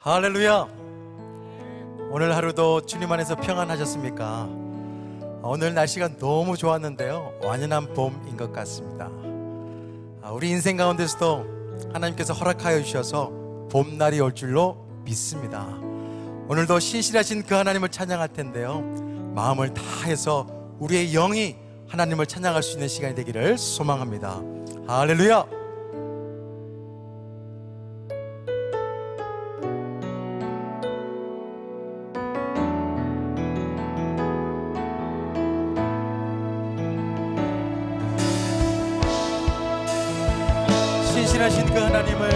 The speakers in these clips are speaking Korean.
할렐루야. 오늘 하루도 주님 안에서 평안하셨습니까? 오늘 날씨가 너무 좋았는데요, 완연한 봄인 것 같습니다. 우리 인생 가운데서도 하나님께서 허락하여 주셔서 봄날이 올 줄로 믿습니다. 오늘도 신실하신 그 하나님을 찬양할 텐데요, 마음을 다해서 우리의 영이 하나님을 찬양할 수 있는 시간이 되기를 소망합니다. 할렐루야. 신실하신 그 하나님을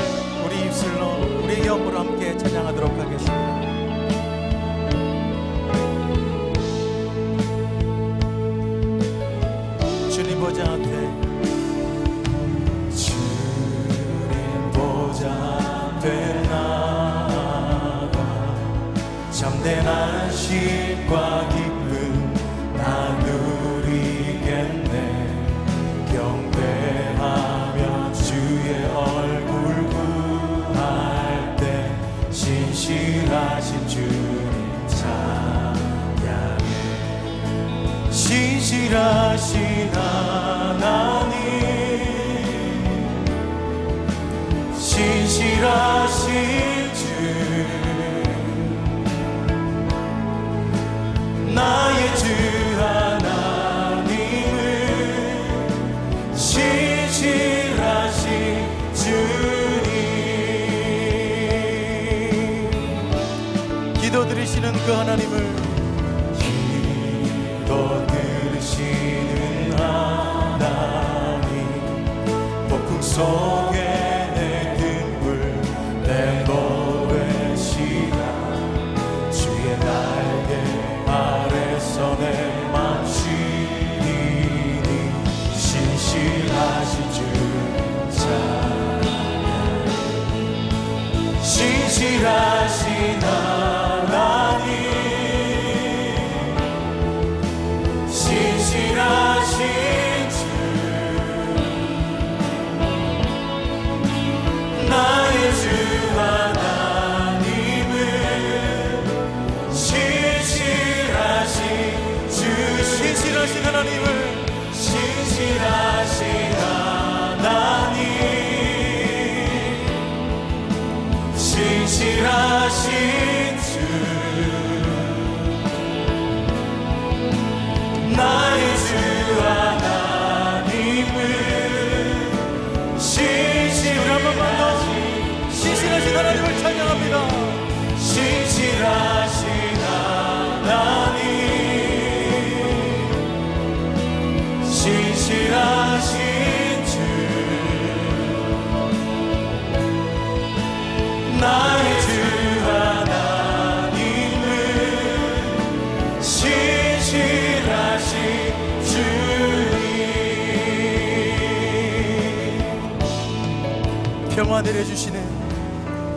우리 입술로, 우리 영으로 함께 찬양하도록 하겠습니다. 주님 보좌 앞에, 주님 보좌 앞에 나아가 참된 안식과 기쁨 나누리겠네. 경배하며 주의 얼굴 구할 때 신실하신 주님 찬양해. 신실하신 하나님, 신실하신 주, 나의 주 하나님은 신실하신 주님. 기도 들으시는 그 하나님을, 기도 들으시는 하나님, 폭풍 속에 내 등불 내놓으시라. 주의 날개 아래서 내 맘 쉬니 신실하신 주 찬양. 신실하신 하나님, 신실하신 주, 나의 주 하나님은 신실하신 주. 신실하신 하나님을, 신실하신 하나님, 신실하신 주, 나의 주 하나님은 신실하신, 신실하신 하나님을 찬양합니다. 신실하신 하나님, 신실하신 주, 나의 주 하나님은 신실하신 주님. 평화 내려주시네.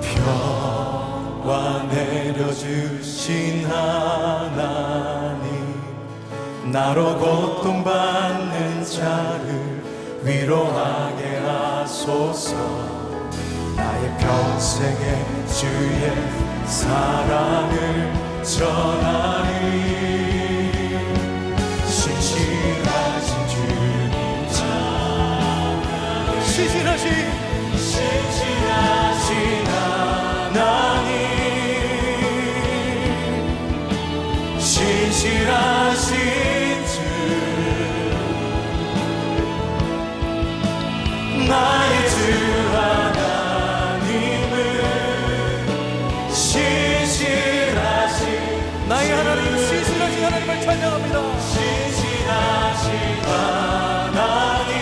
평화 내려주신 하나님, 나로 고통받는 자를 위로하게 하소서. 나의 평생에 주의 사랑을 전하리. 신실하신 주님 찬양. 신실하신 하나님, 신실하신 주, 나의 주 하나님은 신실하신, 나의 하나님, 신실하신 하나님을 찬양합니다. 신실하신 하나님,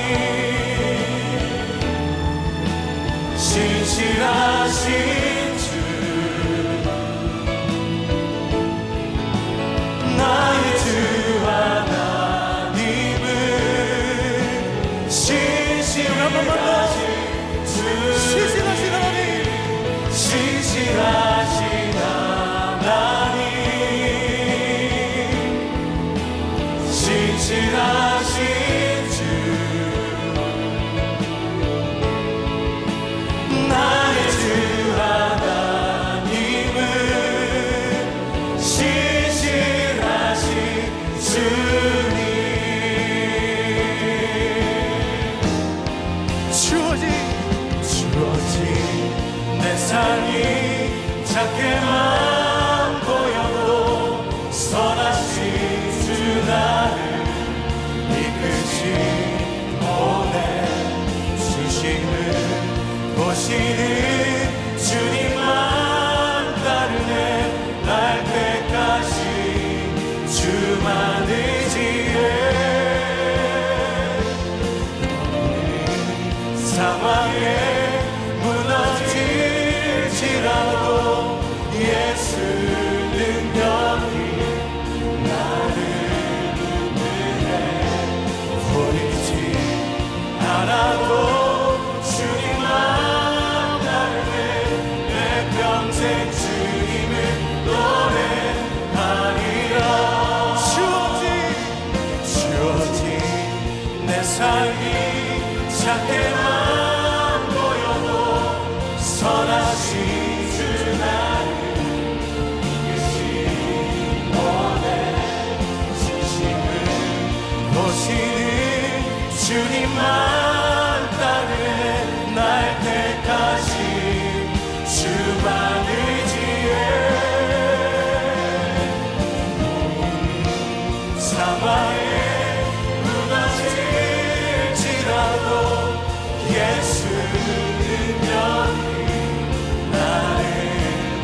신실하신 주, 나의 주 하나님은 신실하신 주. 신실하신 하나님, 신실하신 하나님, 신실하신 주, 나의 주 하나님, 나를 이끄시 보내주심을 보시는 주님만 따르네. 날 때까지 주만 의지해. 상황에 무너질지라도 예수 능력이 나를 붙드네. 보이지 않아도 주님만 따르네. 내 평생 주님을 노래하리라. 주어진 내 삶이 작게만 보여도 선하신 주 나를 이끄시 보내주심을 보시는 주님만 따르네. 날 때까지 주만 의지해. 사망에 무너질지라도 예수 능력이 나를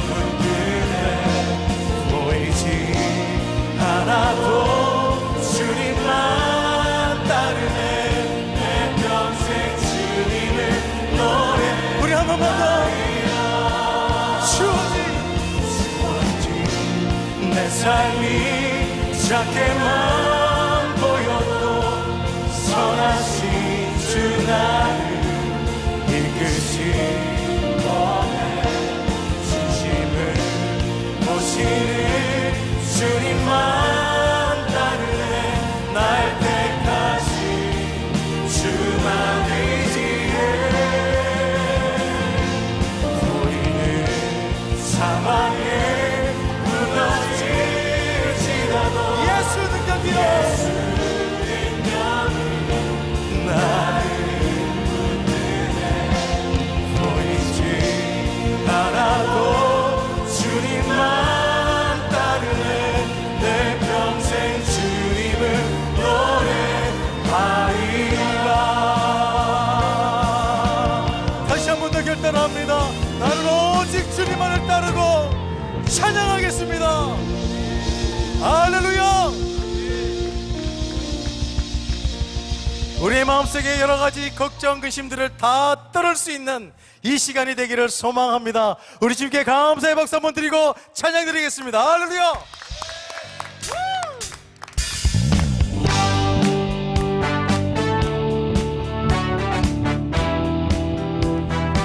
붙드네. 보이지 않아도 주님만 따르네. 내 평생 주님을 노래. 우리 한 번만 더. 주어진 내 삶이 작게만 보여도 선하신 주 나를 이끄시 보내주심을 보시는 주님만 따르네. 날 때까지 주만 의지해. 우리는 사망에 무너질지라도 예수 능력이 나를 붙드네. 보이지 않아도 주님만 따르네. 내 평생 주님을 노래하리라. 다시 한 번 더 결단합니다. 나는 오직 주님만을 따르고 찬양하겠습니다. 할렐루야. 우리의 마음속에 여러 가지 걱정, 근심들을 다 떨을 수 있는 이 시간이 되기를 소망합니다. 우리 주님께 감사의 박수 한번 드리고 찬양 드리겠습니다. 할렐루야.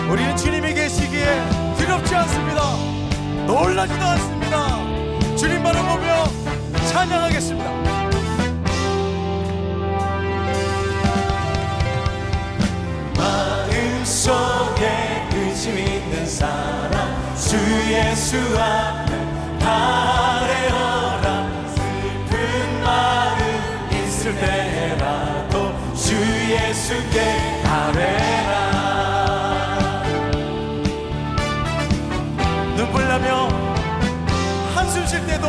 우리는 주님이 계시기에 두렵지 않습니다. 놀라지도 않습니다. 주님만을 보며 찬양하겠습니다. 마음속에 의심 있는 사람 주 예수 앞에 아뢰어라. 슬픈 마음 있을 때라도 주 예수께 아뢰라. 눈물 나며 한숨 쉴 때도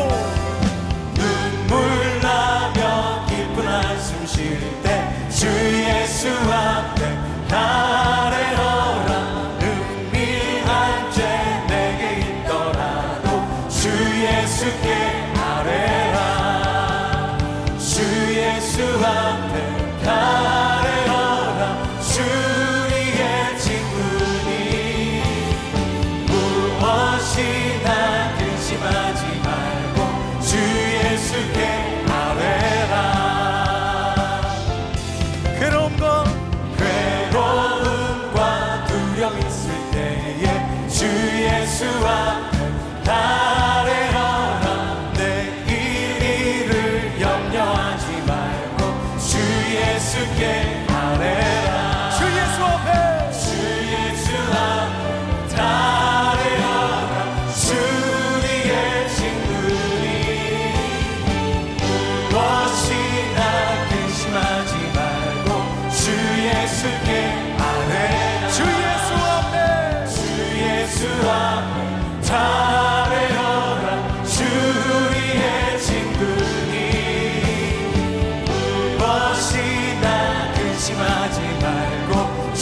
눈물 나며 기쁜 한숨 쉴 때 주 예수 앞에 아뢰어라. 은밀한 죄 내게 있더라도 주 예수께 아뢰라. 주 예수 앞에 아뢰어라. 주의 친구니 무엇이나 근심하지 말고 주 예수께 아뢰라. 괴로움과 두려움 있을 때에 주 예수 앞에 아뢰어라. 내일을 염려하지 말고 주 예수께 아뢰라. 주 예수 앞에 아뢰어라. 주의 친구니 무엇이나 근심하지 말고 주 예수께 아뢰라. 주 예수 앞에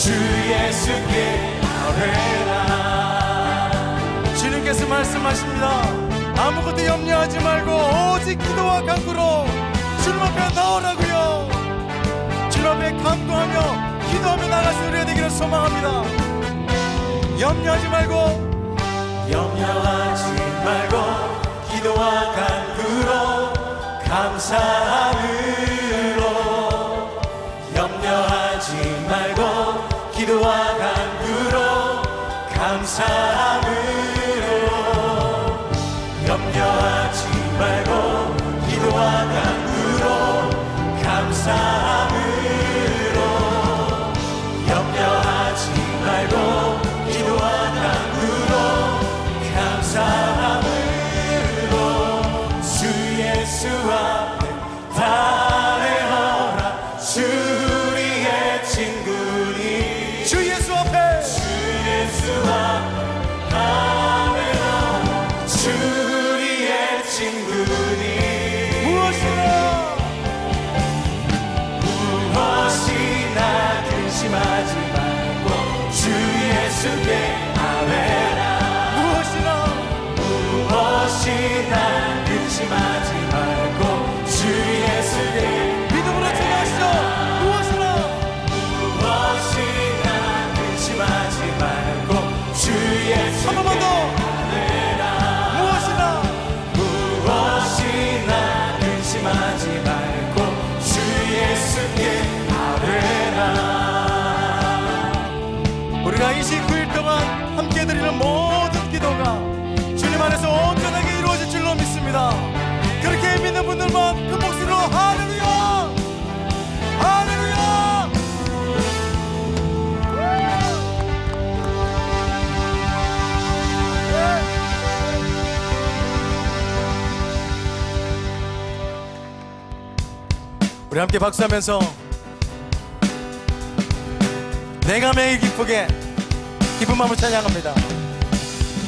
주 예수께 아뢰라. 주님께서 말씀하십니다. 아무것도 염려하지 말고 오직 기도와 간구로 주님 앞에 나오라고요. 주님 앞에 간구하며 기도하며 나갈 수 있게 되기를 소망합니다. 염려하지 말고 기도와 간구로 감사함으로 염려하지 말고 기도와 간구로 감사함으로 염려하지 말고 기도와 간구로 감사함으로 염려하지 말고 기도와 간구로 감사함으로 주 예수 앞에 달려라. 주 우리의 친구니 주 예수 앞에 달려라. 주 우리의 친구니 무엇이나 근심하지 말고 주 예수께 아뢰라. 무엇이나 근심하지 말고 주 예수께 믿음으로 전하시죠. 무엇이나 근심하지 말고 주 예수께 한 번만 더 아뢰라. 무엇이나 근심하지 말고 주 예수께 아뢰라. 우리가 29일 동안 함께 드리는 모든 기도가 주님 안에서 온전하게 이루어질 줄로 믿습니다. 그렇게 믿는 분들만 그 목소리로 할렐루야! 할렐루야! 우리 함께 박수하면서 내가 매일 기쁘게 기쁜 마음을 찬양합니다.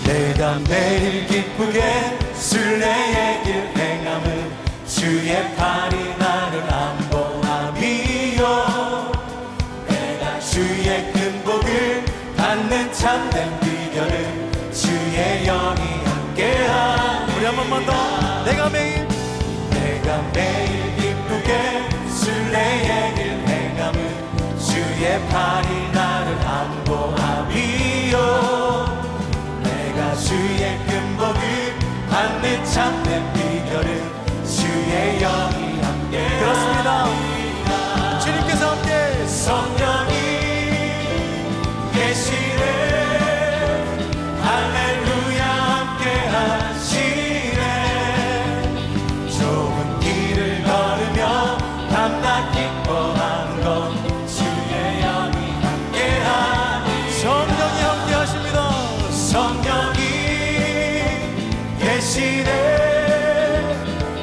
내가 매일 기쁘게 순례의 길 행함은 주의 팔이 나를 안보함이요. 내가 주의 큰 복을 받는 참된 비결은 주의 영이 함께함. 우리 한 번만 더. 내가 매일 기쁘게 순례의 길 행함은 주의 팔이 나를 안보함이요. 주의 큰 복을 받는 참된 비결은 주의 영이 함께. 그렇습니다. 주님께서 함께 성령이 계시네. 할렐루야 함께 하시네. 좁은 길을 걸으며 밤낮 기뻐하는 것 주의 영이 함께 하니. 성령이 함께 하십니다. 성령이 계시네.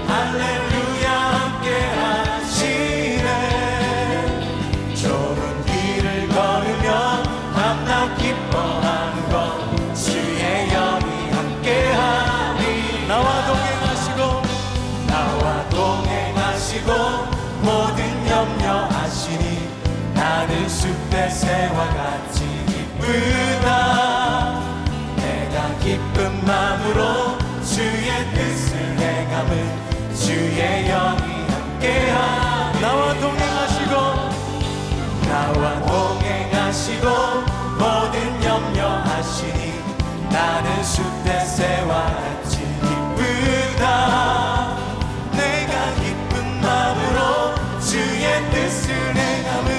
할렐루야 함께 하시네. 좁은 길을 걸으며 밤낮 기뻐하는 것 주의 영이 함께하니. 나와 동행하시고 모든 염려하시니 나는 숲의 새와 같이 기쁘다. 기쁜 마음으로 주의 뜻을 행함은 주의 영이 함께하니. 나와 동행하시고 모든 염려하시니 나는 숲의 새와 같이 기쁘다. 내가 기쁜 마음으로 주의 뜻을 행함은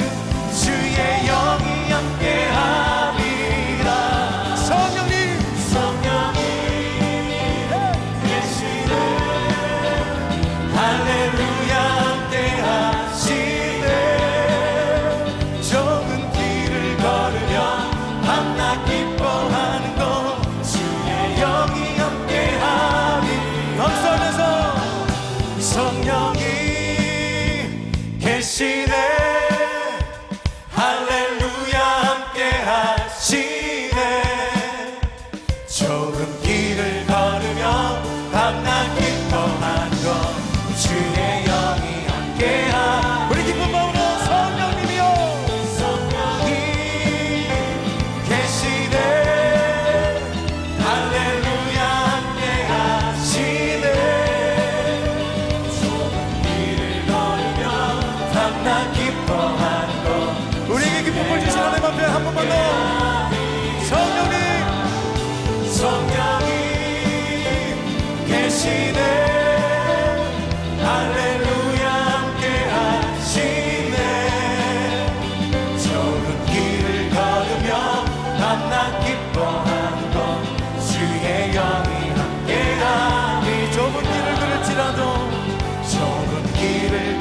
주의 영이 함께하리라. 성령님 계시네. 할렐루야 함께 하시네. 좁은 길을 걸으며 밤낮 기뻐하는 것 주의 영이 함께하니. 박수하면서 성령이 계시네. 할렐루야 함께 하시네. 좁은 길을 걸으며 밤낮 기뻐하는 것 주의 영이 함께하니. 우리 기쁜 마음으로 성령님이여. 성령이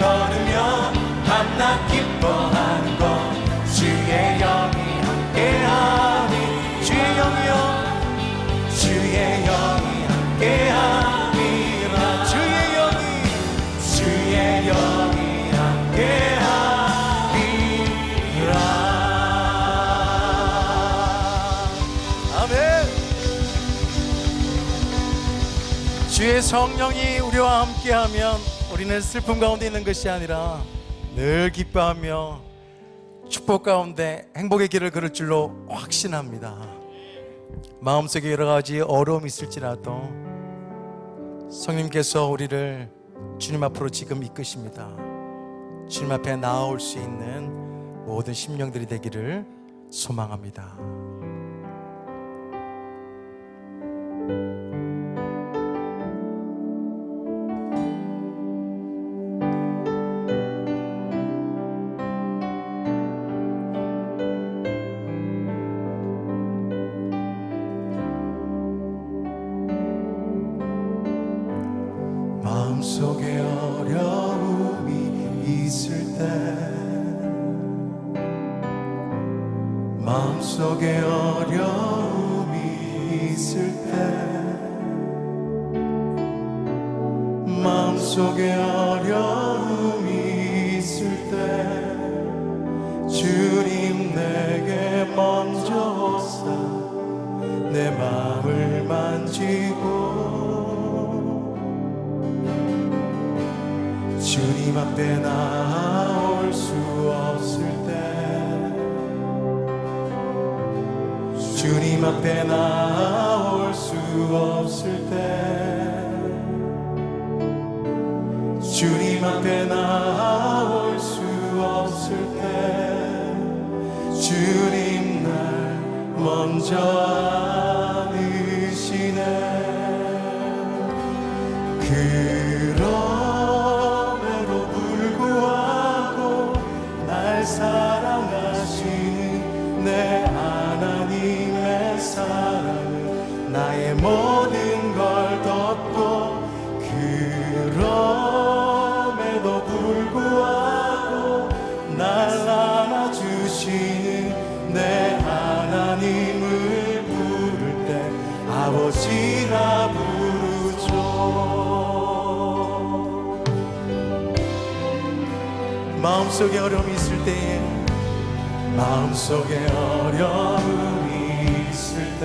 걸으며 밤낮 기뻐하는 것 주의 영이 함께하니 주의 영이여 주의 영이 함께하니라 주의 영이 함께하니라 아멘. 주의 성령이 우리와 함께하면 우리는 슬픔 가운데 있는 것이 아니라 늘 기뻐하며 축복 가운데 행복의 길을 걸을 줄로 확신합니다. 마음속에 여러 가지 어려움이 있을지라도 성령님께서 우리를 주님 앞으로 지금 이끄십니다. 주님 앞에 나아올 수 있는 모든 심령들이 되기를 소망합니다. 마음속에 어려움이 있을 때 마음속에 어려움이 있을 때 마음속에 어려움이 있을 때 주님 내게 먼저 오사 내 마음을 만지고 주님 앞에 나올 수 없을 때 주님 앞에 나올 수 없을 때 주님 앞에 나올 수 없을 때 주님 날 먼저 안으시네 그럼에도 불구하고 날 사랑하시는 내 하나님의 사랑은 나의 모든 걸 덮고 그럼에도 불구하고 날 안아주시는 내 하나님을 부를 때 아버지라 부르죠. 마음속에 어려움이 있을 때에 마음속에 어려움이 있을 때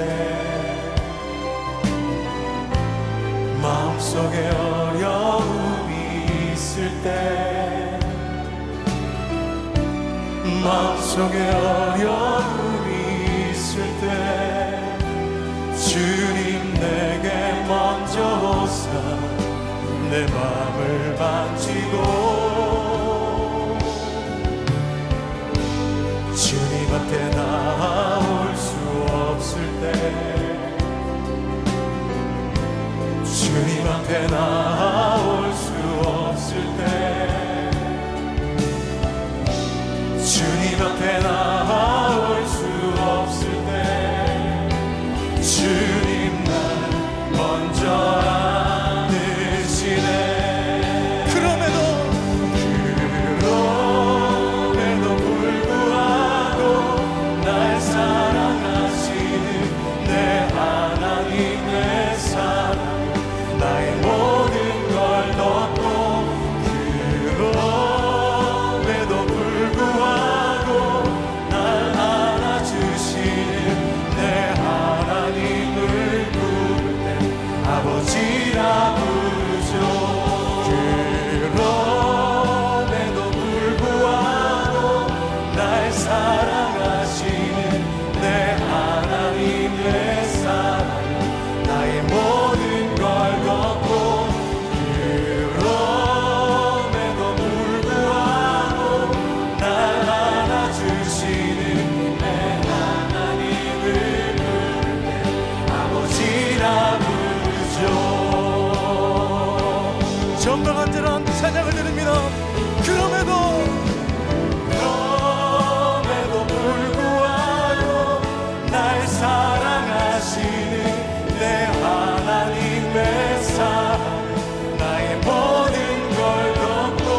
마음속에 어려움이 있을 때 마음속에 어려움이 있을 때 주님 내게 먼저 오사 내 마음을 만지고 주님 앞에 나올 수 없을 때 주님 앞에 나올 수 없을 때 주님 앞에 나올 수 없을 때 주님 날 먼저 안으시네 그럼에도 불구하고 날 사랑하시는 내 하나님의 사랑 나의 모든 걸 덮고 그럼에도 불구하고 날 안아주시는 내 하나님을 부를 때 아버지라 부르죠. 그럼에도 불구하고 날 사랑하시는 내 하나님의 사랑 나의 모든 걸 걷고 그럼에도 불구하고 날 안아주시는 내 하나님을 부를 때 아버지라 부르죠. 정당한절한 찬양을 드립니다. 그럼에도 불구하고 날 사랑하시는 내 하나님의 사랑 나의 모든 걸 덮고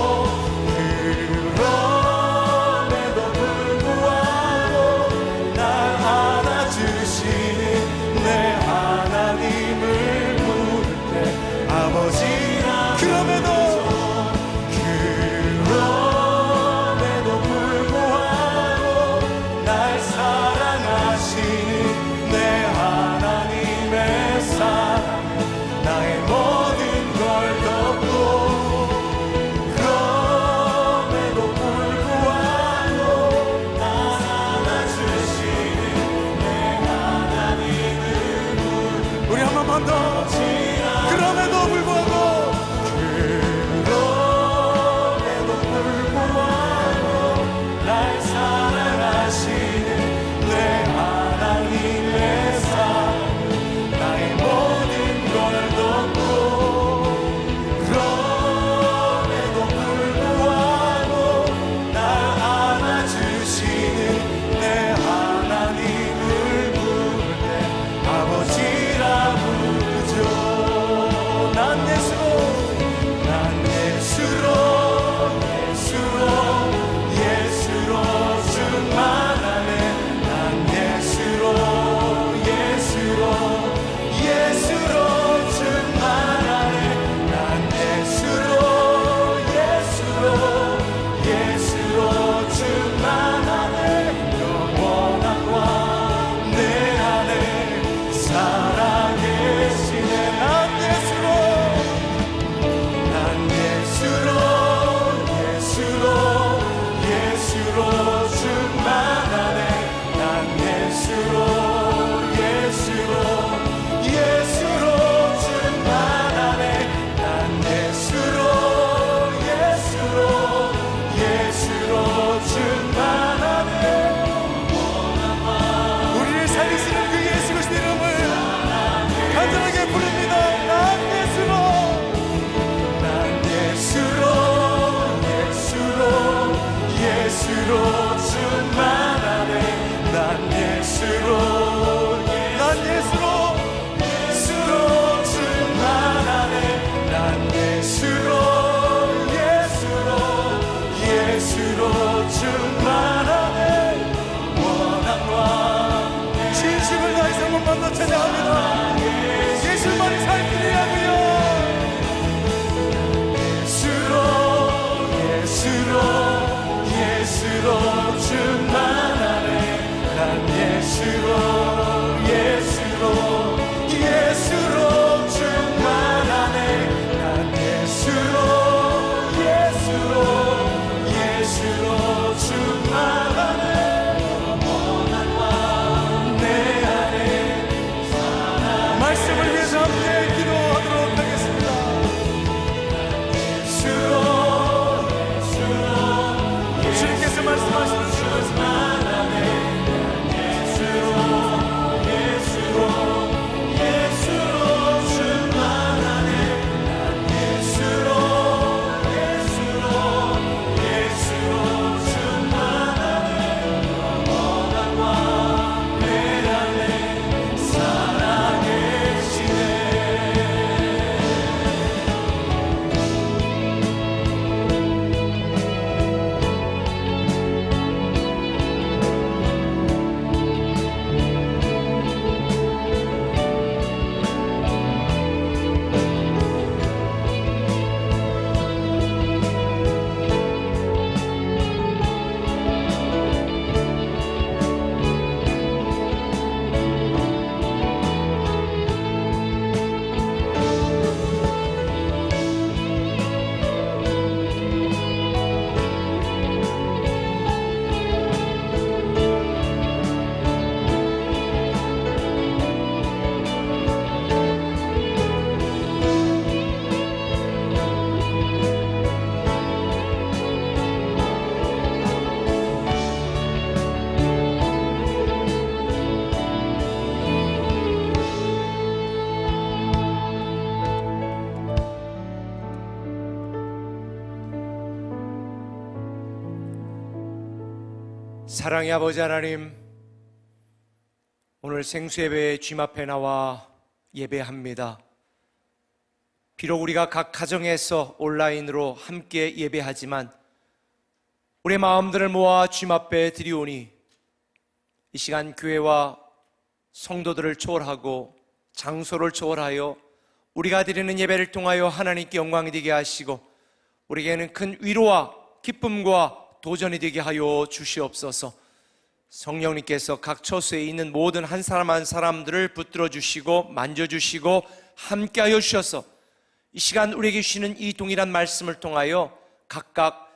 사랑의 아버지 하나님, 오늘 생수예배 주님 앞에 나와 예배합니다. 비록 우리가 각 가정에서 온라인으로 함께 예배하지만 우리의 마음들을 모아 주님 앞에 드리오니 이 시간 교회와 성도들을 초월하고 장소를 초월하여 우리가 드리는 예배를 통하여 하나님께 영광이 되게 하시고 우리에게는 큰 위로와 기쁨과 도전이 되게 하여 주시옵소서. 성령님께서 각 처소에 있는 모든 한 사람 한 사람들을 붙들어 주시고 만져주시고 함께하여 주셔서 이 시간 우리에게 주시는 이 동일한 말씀을 통하여 각각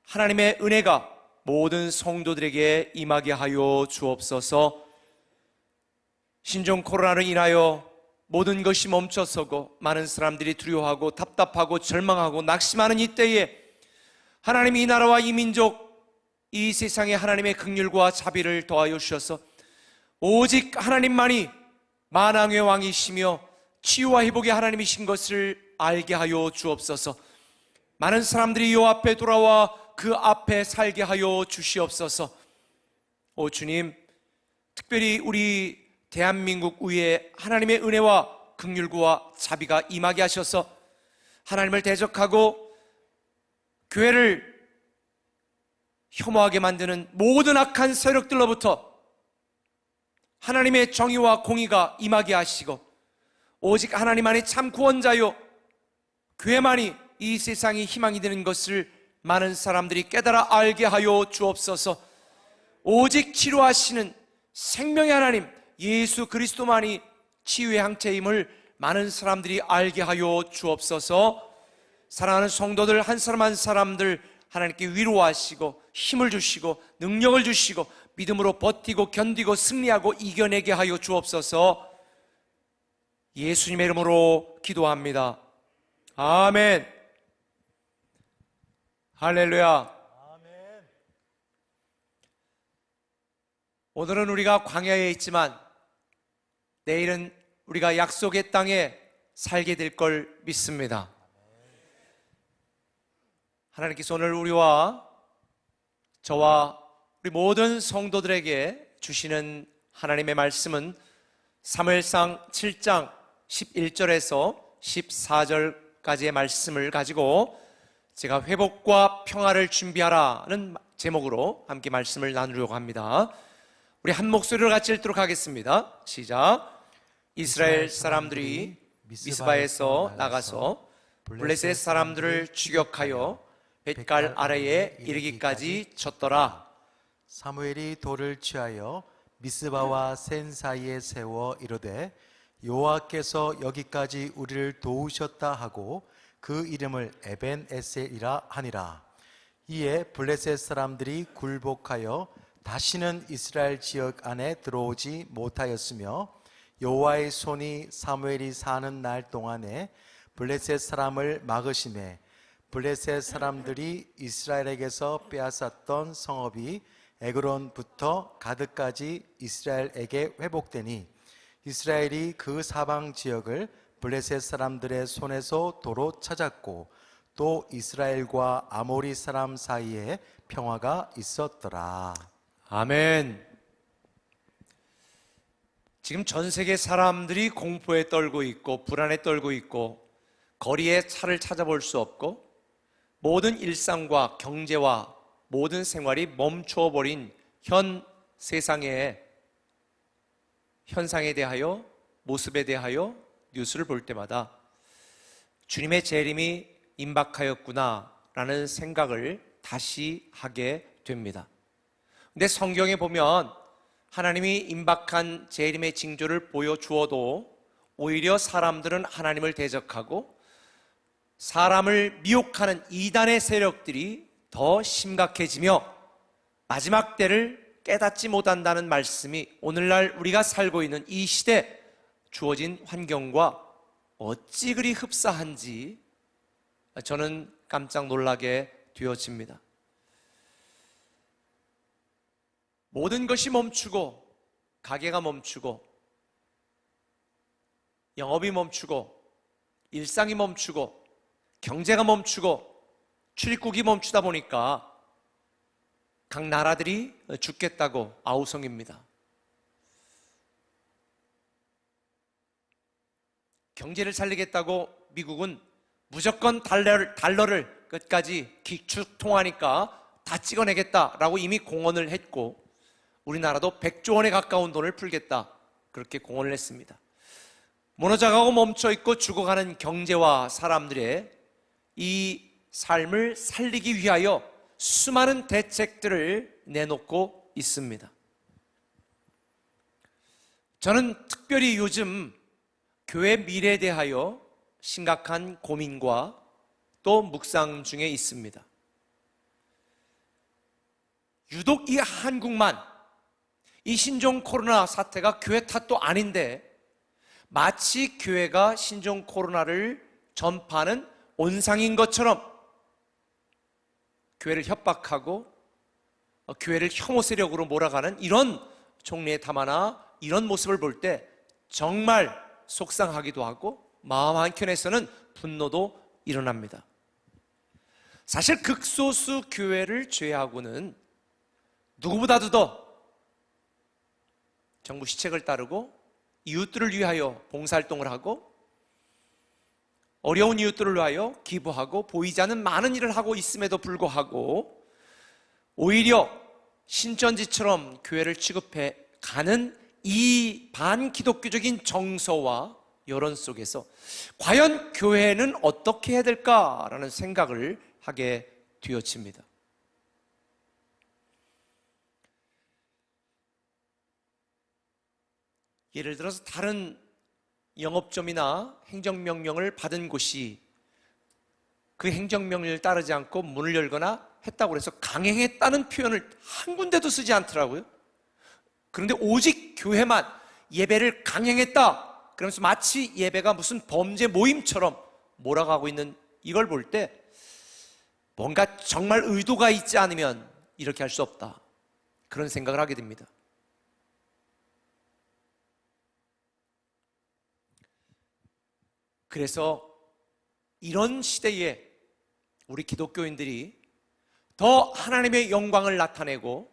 하나님의 은혜가 모든 성도들에게 임하게 하여 주옵소서. 신종 코로나로 인하여 모든 것이 멈춰서고 많은 사람들이 두려워하고 답답하고 절망하고 낙심하는 이때에 하나님이 이 나라와 이 민족, 이 세상에 하나님의 긍휼과 자비를 더하여 주셔서 오직 하나님만이 만왕의 왕이시며 치유와 회복의 하나님이신 것을 알게 하여 주옵소서. 많은 사람들이 이 앞에 돌아와 그 앞에 살게 하여 주시옵소서. 오 주님, 특별히 우리 대한민국 위에 하나님의 은혜와 긍휼과 자비가 임하게 하셔서 하나님을 대적하고 교회를 혐오하게 만드는 모든 악한 세력들로부터 하나님의 정의와 공의가 임하게 하시고 오직 하나님만이 참 구원자요 교회만이 이 세상이 희망이 되는 것을 많은 사람들이 깨달아 알게 하여 주옵소서. 오직 치료하시는 생명의 하나님 예수 그리스도만이 치유의 항체임을 많은 사람들이 알게 하여 주옵소서. 사랑하는 성도들 한 사람 한 사람들 하나님께 위로하시고 힘을 주시고 능력을 주시고 믿음으로 버티고 견디고 승리하고 이겨내게 하여 주옵소서. 예수님의 이름으로 기도합니다. 아멘. 할렐루야. 오늘은 우리가 광야에 있지만 내일은 우리가 약속의 땅에 살게 될 걸 믿습니다. 하나님께서 오늘 우리와 저와 우리 모든 성도들에게 주시는 하나님의 말씀은 사무엘상 7장 11절에서 14절까지의 말씀을 가지고 제가 회복과 평화를 준비하라는 제목으로 함께 말씀을 나누려고 합니다. 우리 한 목소리로 같이 읽도록 하겠습니다. 시작. 이스라엘 사람들이 미스바에서 나가서 블레셋 사람들을 추격하여 벳갈 아래에 이르기까지 쳤더라. 사무엘이 돌을 취하여 미스바와 센 사이에 세워 이르되 여호와께서 여기까지 우리를 도우셨다 하고 그 이름을 에벤에셀이라 하니라. 이에 블레셋 사람들이 굴복하여 다시는 이스라엘 지역 안에 들어오지 못하였으며 여호와의 손이 사무엘이 사는 날 동안에 블레셋 사람을 막으심에 블레셋 사람들이 이스라엘에게서 빼앗았던 성읍이 에그론부터 가드까지 이스라엘에게 회복되니 이스라엘이 그 사방 지역을 블레셋 사람들의 손에서 도로 찾았고 또 이스라엘과 아모리 사람 사이에 평화가 있었더라. 아멘. 지금 전 세계 사람들이 공포에 떨고 있고 불안에 떨고 있고 거리에 차를 찾아볼 수 없고 모든 일상과 경제와 모든 생활이 멈춰버린 현 세상의 현상에 대하여 모습에 대하여 뉴스를 볼 때마다 주님의 재림이 임박하였구나 라는 생각을 다시 하게 됩니다. 근데 성경에 보면 하나님이 임박한 재림의 징조를 보여주어도 오히려 사람들은 하나님을 대적하고 사람을 미혹하는 이단의 세력들이 더 심각해지며 마지막 때를 깨닫지 못한다는 말씀이 오늘날 우리가 살고 있는 이 시대 주어진 환경과 어찌 그리 흡사한지 저는 깜짝 놀라게 되어집니다. 모든 것이 멈추고 가게가 멈추고 영업이 멈추고 일상이 멈추고 경제가 멈추고 출입국이 멈추다 보니까 각 나라들이 죽겠다고 아우성입니다. 경제를 살리겠다고 미국은 무조건 달러를 끝까지 기축통화니까 다 찍어내겠다라고 이미 공언을 했고, 우리나라도 100조 원에 가까운 돈을 풀겠다 그렇게 공언을 했습니다. 무너져가고 멈춰있고 죽어가는 경제와 사람들의 이 삶을 살리기 위하여 수많은 대책들을 내놓고 있습니다. 저는 특별히 요즘 교회 미래에 대하여 심각한 고민과 또 묵상 중에 있습니다. 유독 이 한국만 이 신종 코로나 사태가 교회 탓도 아닌데 마치 교회가 신종 코로나를 전파하는 온상인 것처럼 교회를 협박하고 교회를 혐오 세력으로 몰아가는 이런 종류의 담화나 이런 모습을 볼 때 정말 속상하기도 하고 마음 한켠에서는 분노도 일어납니다. 사실 극소수 교회를 제외하고는 누구보다도 더 정부 시책을 따르고 이웃들을 위하여 봉사활동을 하고 어려운 이웃들을 위하여 기부하고 보이지 않는 많은 일을 하고 있음에도 불구하고 오히려 신천지처럼 교회를 취급해 가는 이 반기독교적인 정서와 여론 속에서 과연 교회는 어떻게 해야 될까라는 생각을 하게 되어집니다. 예를 들어서 다른 영업점이나 행정명령을 받은 곳이 그 행정명령을 따르지 않고 문을 열거나 했다고 해서 강행했다는 표현을 한 군데도 쓰지 않더라고요. 그런데 오직 교회만 예배를 강행했다 그러면서 마치 예배가 무슨 범죄 모임처럼 몰아가고 있는 이걸 볼 때 뭔가 정말 의도가 있지 않으면 이렇게 할 수 없다, 그런 생각을 하게 됩니다. 그래서 이런 시대에 우리 기독교인들이 더 하나님의 영광을 나타내고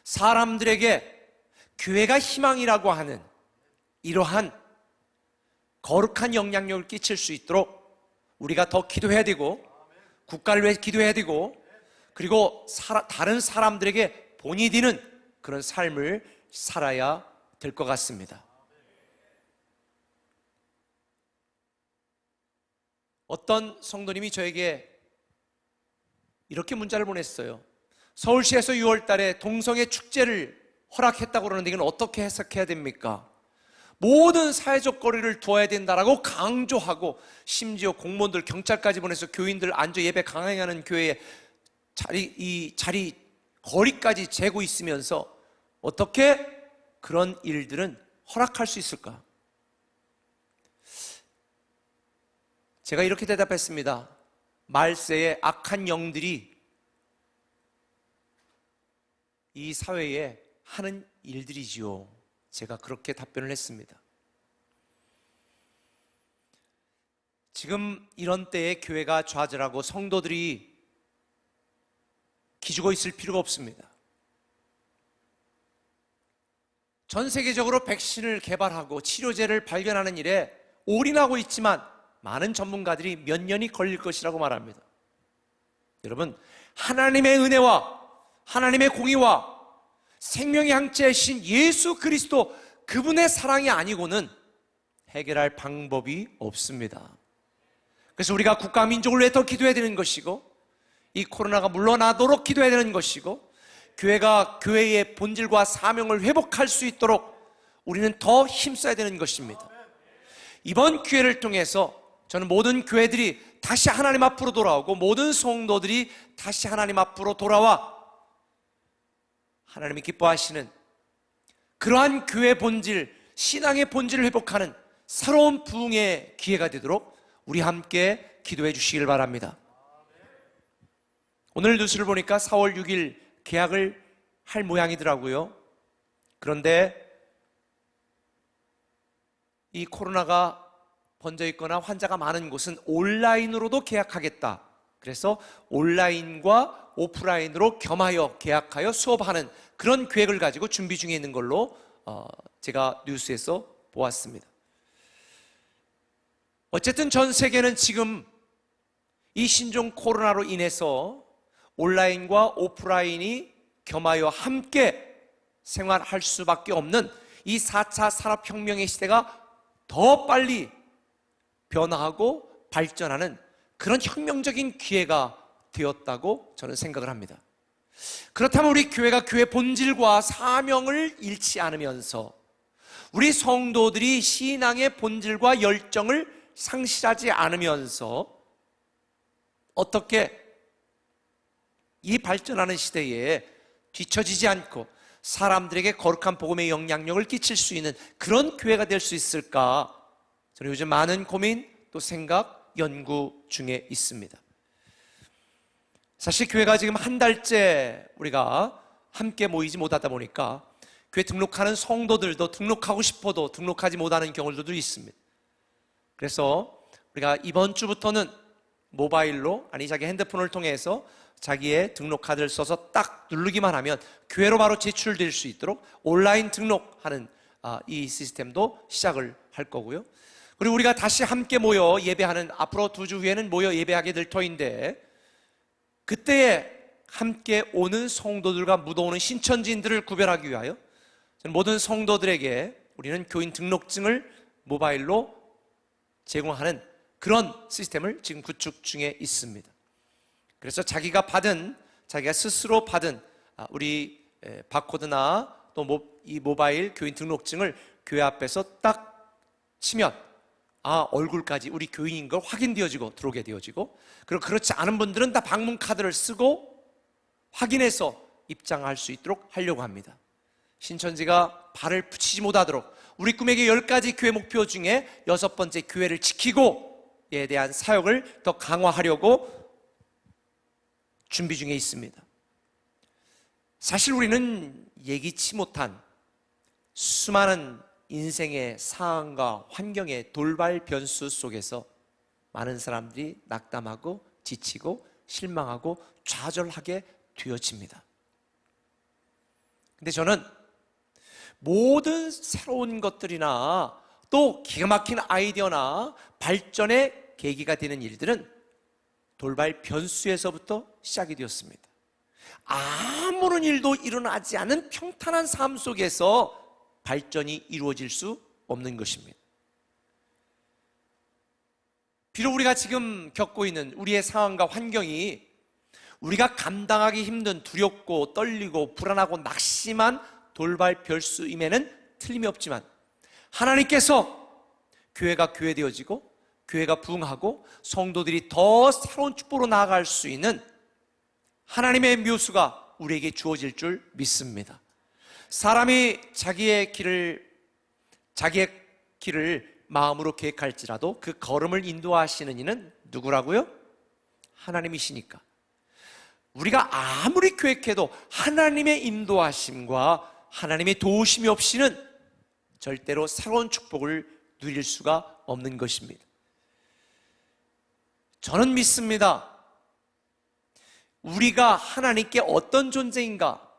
사람들에게 교회가 희망이라고 하는 이러한 거룩한 영향력을 끼칠 수 있도록 우리가 더 기도해야 되고, 국가를 위해 기도해야 되고, 그리고 다른 사람들에게 본이 되는 그런 삶을 살아야 될 것 같습니다. 어떤 성도님이 저에게 이렇게 문자를 보냈어요. 서울시에서 6월 달에 동성애 축제를 허락했다고 그러는데 이건 어떻게 해석해야 됩니까? 모든 사회적 거리를 두어야 된다라고 강조하고 심지어 공무원들, 경찰까지 보내서 교인들 앉아 예배 강행하는 교회에 자리 거리까지 재고 있으면서 어떻게 그런 일들은 허락할 수 있을까? 제가 이렇게 대답했습니다. 말세에 악한 영들이 이 사회에 하는 일들이지요. 제가 그렇게 답변을 했습니다. 지금 이런 때에 교회가 좌절하고 성도들이 기죽어 있을 필요가 없습니다. 전 세계적으로 백신을 개발하고 치료제를 발견하는 일에 올인하고 있지만 많은 전문가들이 몇 년이 걸릴 것이라고 말합니다. 여러분, 하나님의 은혜와 하나님의 공의와 생명의 항체이신 예수 그리스도 그분의 사랑이 아니고는 해결할 방법이 없습니다. 그래서 우리가 국가 민족을 위해 더 기도해야 되는 것이고, 이 코로나가 물러나도록 기도해야 되는 것이고, 교회가 교회의 본질과 사명을 회복할 수 있도록 우리는 더 힘써야 되는 것입니다. 이번 기회를 통해서 저는 모든 교회들이 다시 하나님 앞으로 돌아오고 모든 성도들이 다시 하나님 앞으로 돌아와 하나님이 기뻐하시는 그러한 교회 본질, 신앙의 본질을 회복하는 새로운 부흥의 기회가 되도록 우리 함께 기도해 주시길 바랍니다. 오늘 뉴스를 보니까 4월 6일 개학을 할 모양이더라고요. 그런데 이 코로나가 번져 있거나 환자가 많은 곳은 온라인으로도 개학하겠다 그래서 온라인과 오프라인으로 겸하여 계약하여 수업하는 그런 계획을 가지고 준비 중에 있는 걸로 제가 뉴스에서 보았습니다. 어쨌든 전 세계는 지금 이 신종 코로나로 인해서 온라인과 오프라인이 겸하여 함께 생활할 수밖에 없는 이 4차 산업혁명의 시대가 더 빨리 변화하고 발전하는 그런 혁명적인 기회가 되었다고 저는 생각을 합니다. 그렇다면 우리 교회가 교회 본질과 사명을 잃지 않으면서 우리 성도들이 신앙의 본질과 열정을 상실하지 않으면서 어떻게 이 발전하는 시대에 뒤처지지 않고 사람들에게 거룩한 복음의 영향력을 끼칠 수 있는 그런 교회가 될 수 있을까? 저는 요즘 많은 고민 또 생각, 연구 중에 있습니다. 사실 교회가 지금 한 달째 우리가 함께 모이지 못하다 보니까 교회 등록하는 성도들도 등록하고 싶어도 등록하지 못하는 경우들도 있습니다. 그래서 우리가 이번 주부터는 모바일로 아니 자기 핸드폰을 통해서 자기의 등록 카드를 써서 딱 누르기만 하면 교회로 바로 제출될 수 있도록 온라인 등록하는 이 시스템도 시작을 할 거고요. 그리고 우리가 다시 함께 모여 예배하는 앞으로 2주 후에는 모여 예배하게 될 터인데 그때에 함께 오는 성도들과 묻어오는 신천지인들을 구별하기 위하여 모든 성도들에게 우리는 교인 등록증을 모바일로 제공하는 그런 시스템을 지금 구축 중에 있습니다. 그래서 자기가 스스로 받은 우리 바코드나 또 이 모바일 교인 등록증을 교회 앞에서 딱 치면 얼굴까지 우리 교인인 걸 확인되어지고 들어오게 되어지고, 그리고 그렇지 않은 분들은 다 방문 카드를 쓰고 확인해서 입장할 수 있도록 하려고 합니다. 신천지가 발을 붙이지 못하도록 우리 꿈에게 10가지 교회 목표 중에 6번째 교회를 지키고에 대한 사역을 더 강화하려고 준비 중에 있습니다. 사실 우리는 예기치 못한 수많은 인생의 상황과 환경의 돌발 변수 속에서 많은 사람들이 낙담하고 지치고 실망하고 좌절하게 되어집니다. 근데 저는 모든 새로운 것들이나 또 기가 막힌 아이디어나 발전의 계기가 되는 일들은 돌발 변수에서부터 시작이 되었습니다. 아무런 일도 일어나지 않은 평탄한 삶 속에서 발전이 이루어질 수 없는 것입니다. 비록 우리가 지금 겪고 있는 우리의 상황과 환경이 우리가 감당하기 힘든 두렵고 떨리고 불안하고 낙심한 돌발 변수임에는 틀림이 없지만, 하나님께서 교회가 교회되어지고 교회가 부흥하고 성도들이 더 새로운 축복으로 나아갈 수 있는 하나님의 묘수가 우리에게 주어질 줄 믿습니다. 사람이 자기의 길을 마음으로 계획할지라도 그 걸음을 인도하시는 이는 누구라고요? 하나님이시니까. 우리가 아무리 계획해도 하나님의 인도하심과 하나님의 도우심이 없이는 절대로 새로운 축복을 누릴 수가 없는 것입니다. 저는 믿습니다. 우리가 하나님께 어떤 존재인가?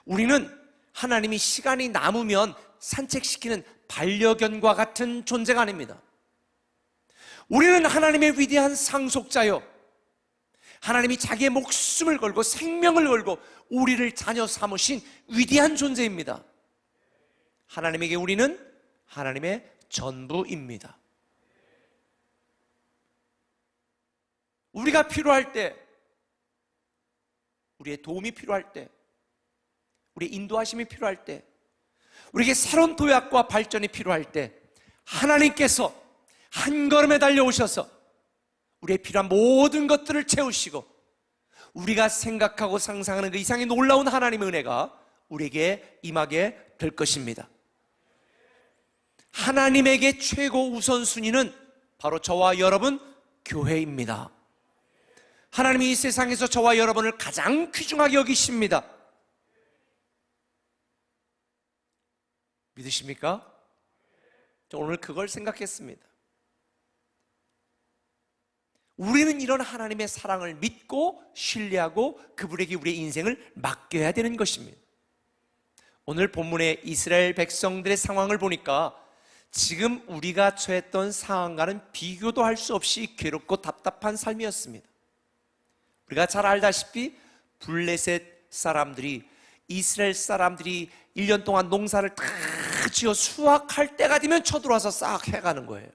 우리는 하나님이 시간이 남으면 산책시키는 반려견과 같은 존재가 아닙니다. 우리는 하나님의 위대한 상속자요, 하나님이 자기의 목숨을 걸고 생명을 걸고 우리를 자녀 삼으신 위대한 존재입니다. 하나님에게 우리는 하나님의 전부입니다. 우리가 필요할 때, 우리의 도움이 필요할 때, 우리의 인도하심이 필요할 때, 우리에게 새로운 도약과 발전이 필요할 때 하나님께서 한 걸음에 달려오셔서 우리의 필요한 모든 것들을 채우시고 우리가 생각하고 상상하는 그 이상의 놀라운 하나님의 은혜가 우리에게 임하게 될 것입니다. 하나님에게 최고 우선순위는 바로 저와 여러분 교회입니다. 하나님이 이 세상에서 저와 여러분을 가장 귀중하게 여기십니다. 믿으십니까? 저 오늘 그걸 생각했습니다. 우리는 이런 하나님의 사랑을 믿고 신뢰하고 그분에게 우리의 인생을 맡겨야 되는 것입니다. 오늘 본문의 이스라엘 백성들의 상황을 보니까 지금 우리가 처했던 상황과는 비교도 할 수 없이 괴롭고 답답한 삶이었습니다. 우리가 잘 알다시피 블레셋 사람들이 이스라엘 사람들이 1년 동안 농사를 다 지어 수확할 때가 되면 쳐들어와서 싹 해가는 거예요.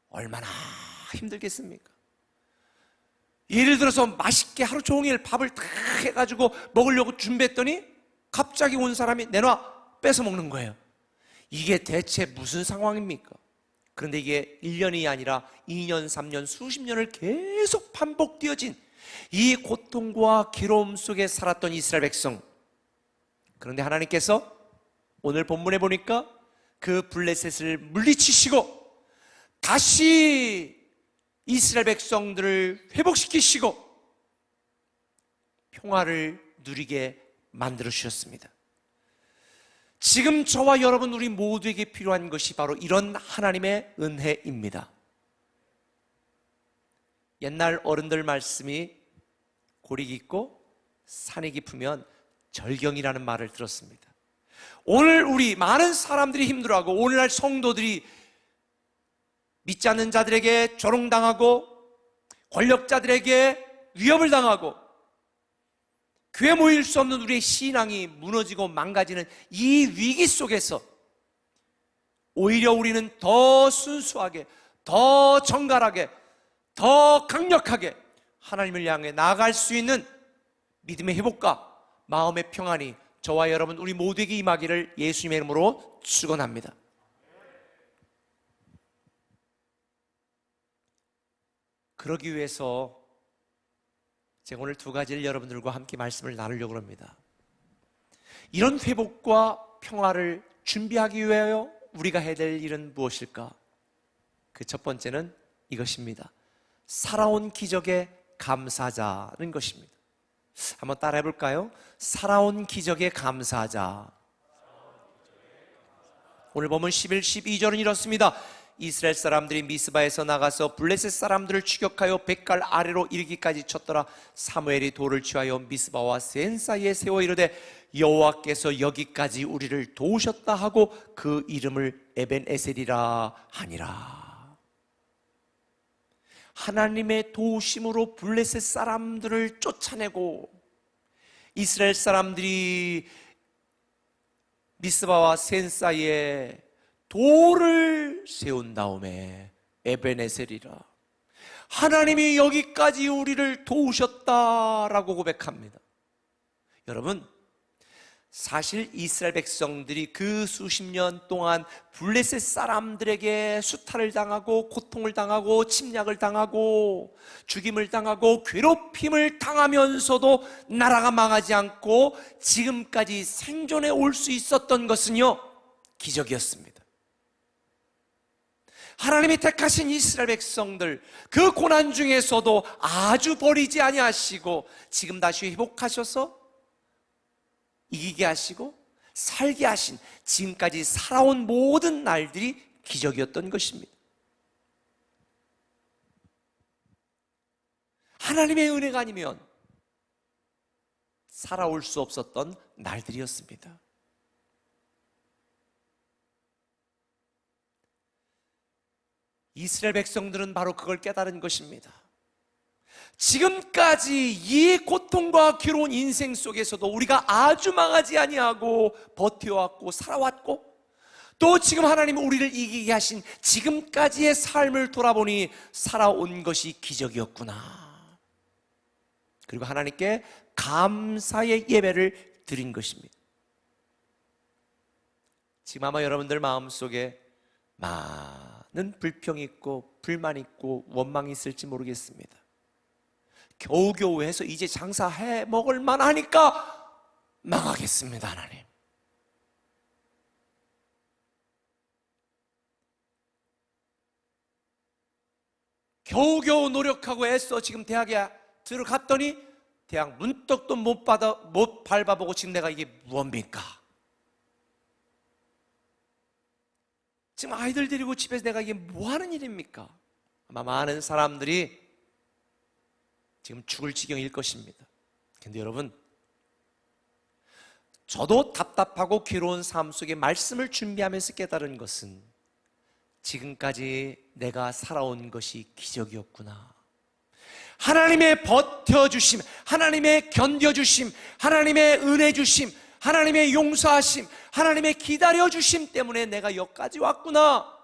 얼마나 힘들겠습니까? 예를 들어서 맛있게 하루 종일 밥을 다 해가지고 먹으려고 준비했더니 갑자기 온 사람이 내놔 뺏어 먹는 거예요. 이게 대체 무슨 상황입니까? 그런데 이게 1년이 아니라 2년, 3년, 수십 년을 계속 반복되어진 이 고통과 괴로움 속에 살았던 이스라엘 백성. 그런데 하나님께서 오늘 본문에 보니까 그 블레셋을 물리치시고 다시 이스라엘 백성들을 회복시키시고 평화를 누리게 만들어 주셨습니다. 지금 저와 여러분 우리 모두에게 필요한 것이 바로 이런 하나님의 은혜입니다. 옛날 어른들 말씀이 골이 깊고 산이 깊으면 절경이라는 말을 들었습니다. 오늘 우리 많은 사람들이 힘들어하고 오늘날 성도들이 믿지 않는 자들에게 조롱당하고 권력자들에게 위협을 당하고 교회 모일 수 없는 우리의 신앙이 무너지고 망가지는 이 위기 속에서 오히려 우리는 더 순수하게, 더 정갈하게, 더 강력하게 하나님을 향해 나아갈 수 있는 믿음의 회복과 마음의 평안이 저와 여러분 우리 모두에게 임하기를 예수님의 이름으로 축원합니다. 그러기 위해서 제가 오늘 두 가지를 여러분들과 함께 말씀을 나누려고 합니다. 이런 회복과 평화를 준비하기 위하여 우리가 해야 될 일은 무엇일까? 그 첫 번째는 이것입니다. 살아온 기적에 감사하자는 것입니다. 한번 따라해 볼까요? 살아온 기적에 감사하자. 오늘 보면 11, 12절은 이렇습니다. 이스라엘 사람들이 미스바에서 나가서 블레셋 사람들을 추격하여 뱃갈 아래로 이르기까지 쳤더라. 사무엘이 돌을 취하여 미스바와 센 사이에 세워 이르되 여호와께서 여기까지 우리를 도우셨다 하고 그 이름을 에벤에셀이라 하니라. 하나님의 도우심으로 블레셋 사람들을 쫓아내고 이스라엘 사람들이 미스바와 센 사이에 돌을 세운 다음에 에벤에셀이라, 하나님이 여기까지 우리를 도우셨다라고 고백합니다. 여러분, 사실 이스라엘 백성들이 그 수십 년 동안 블레셋 사람들에게 수탈을 당하고 고통을 당하고 침략을 당하고 죽임을 당하고 괴롭힘을 당하면서도 나라가 망하지 않고 지금까지 생존해 올 수 있었던 것은요, 기적이었습니다. 하나님이 택하신 이스라엘 백성들, 그 고난 중에서도 아주 버리지 아니하시고 지금 다시 회복하셔서 이기게 하시고 살게 하신 지금까지 살아온 모든 날들이 기적이었던 것입니다. 하나님의 은혜가 아니면 살아올 수 없었던 날들이었습니다. 이스라엘 백성들은 바로 그걸 깨달은 것입니다. 지금까지 이 고통과 괴로운 인생 속에서도 우리가 아주 망하지 아니하고 버텨왔고 살아왔고, 또 지금 하나님은 우리를 이기게 하신 지금까지의 삶을 돌아보니 살아온 것이 기적이었구나. 그리고 하나님께 감사의 예배를 드린 것입니다. 지금 아마 여러분들 마음속에 많은 불평이 있고 불만이 있고 원망이 있을지 모르겠습니다. 겨우겨우 해서 이제 장사해 먹을 만하니까 망하겠습니다. 하나님, 겨우겨우 노력하고 애써 지금 대학에 들어갔더니 대학 문떡도 못 밟아보고 지금 내가 이게 무엇입니까? 지금 아이들 데리고 집에서 내가 이게 뭐 하는 일입니까? 아마 많은 사람들이 지금 죽을 지경일 것입니다. 근데 여러분, 저도 답답하고 괴로운 삶 속에 말씀을 준비하면서 깨달은 것은 지금까지 내가 살아온 것이 기적이었구나. 하나님의 버텨주심, 하나님의 견뎌주심, 하나님의 은혜 주심, 하나님의 용서하심, 하나님의 기다려주심 때문에 내가 여기까지 왔구나.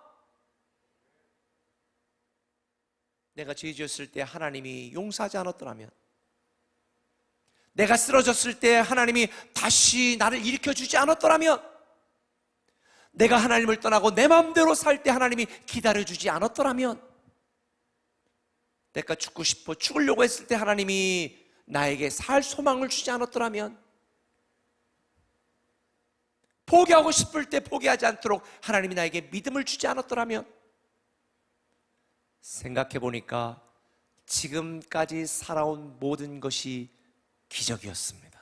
내가 죄 지었을 때 하나님이 용서하지 않았더라면, 내가 쓰러졌을 때 하나님이 다시 나를 일으켜주지 않았더라면, 내가 하나님을 떠나고 내 마음대로 살 때 하나님이 기다려주지 않았더라면, 내가 죽고 싶어 죽으려고 했을 때 하나님이 나에게 살 소망을 주지 않았더라면, 포기하고 싶을 때 포기하지 않도록 하나님이 나에게 믿음을 주지 않았더라면, 생각해 보니까 지금까지 살아온 모든 것이 기적이었습니다.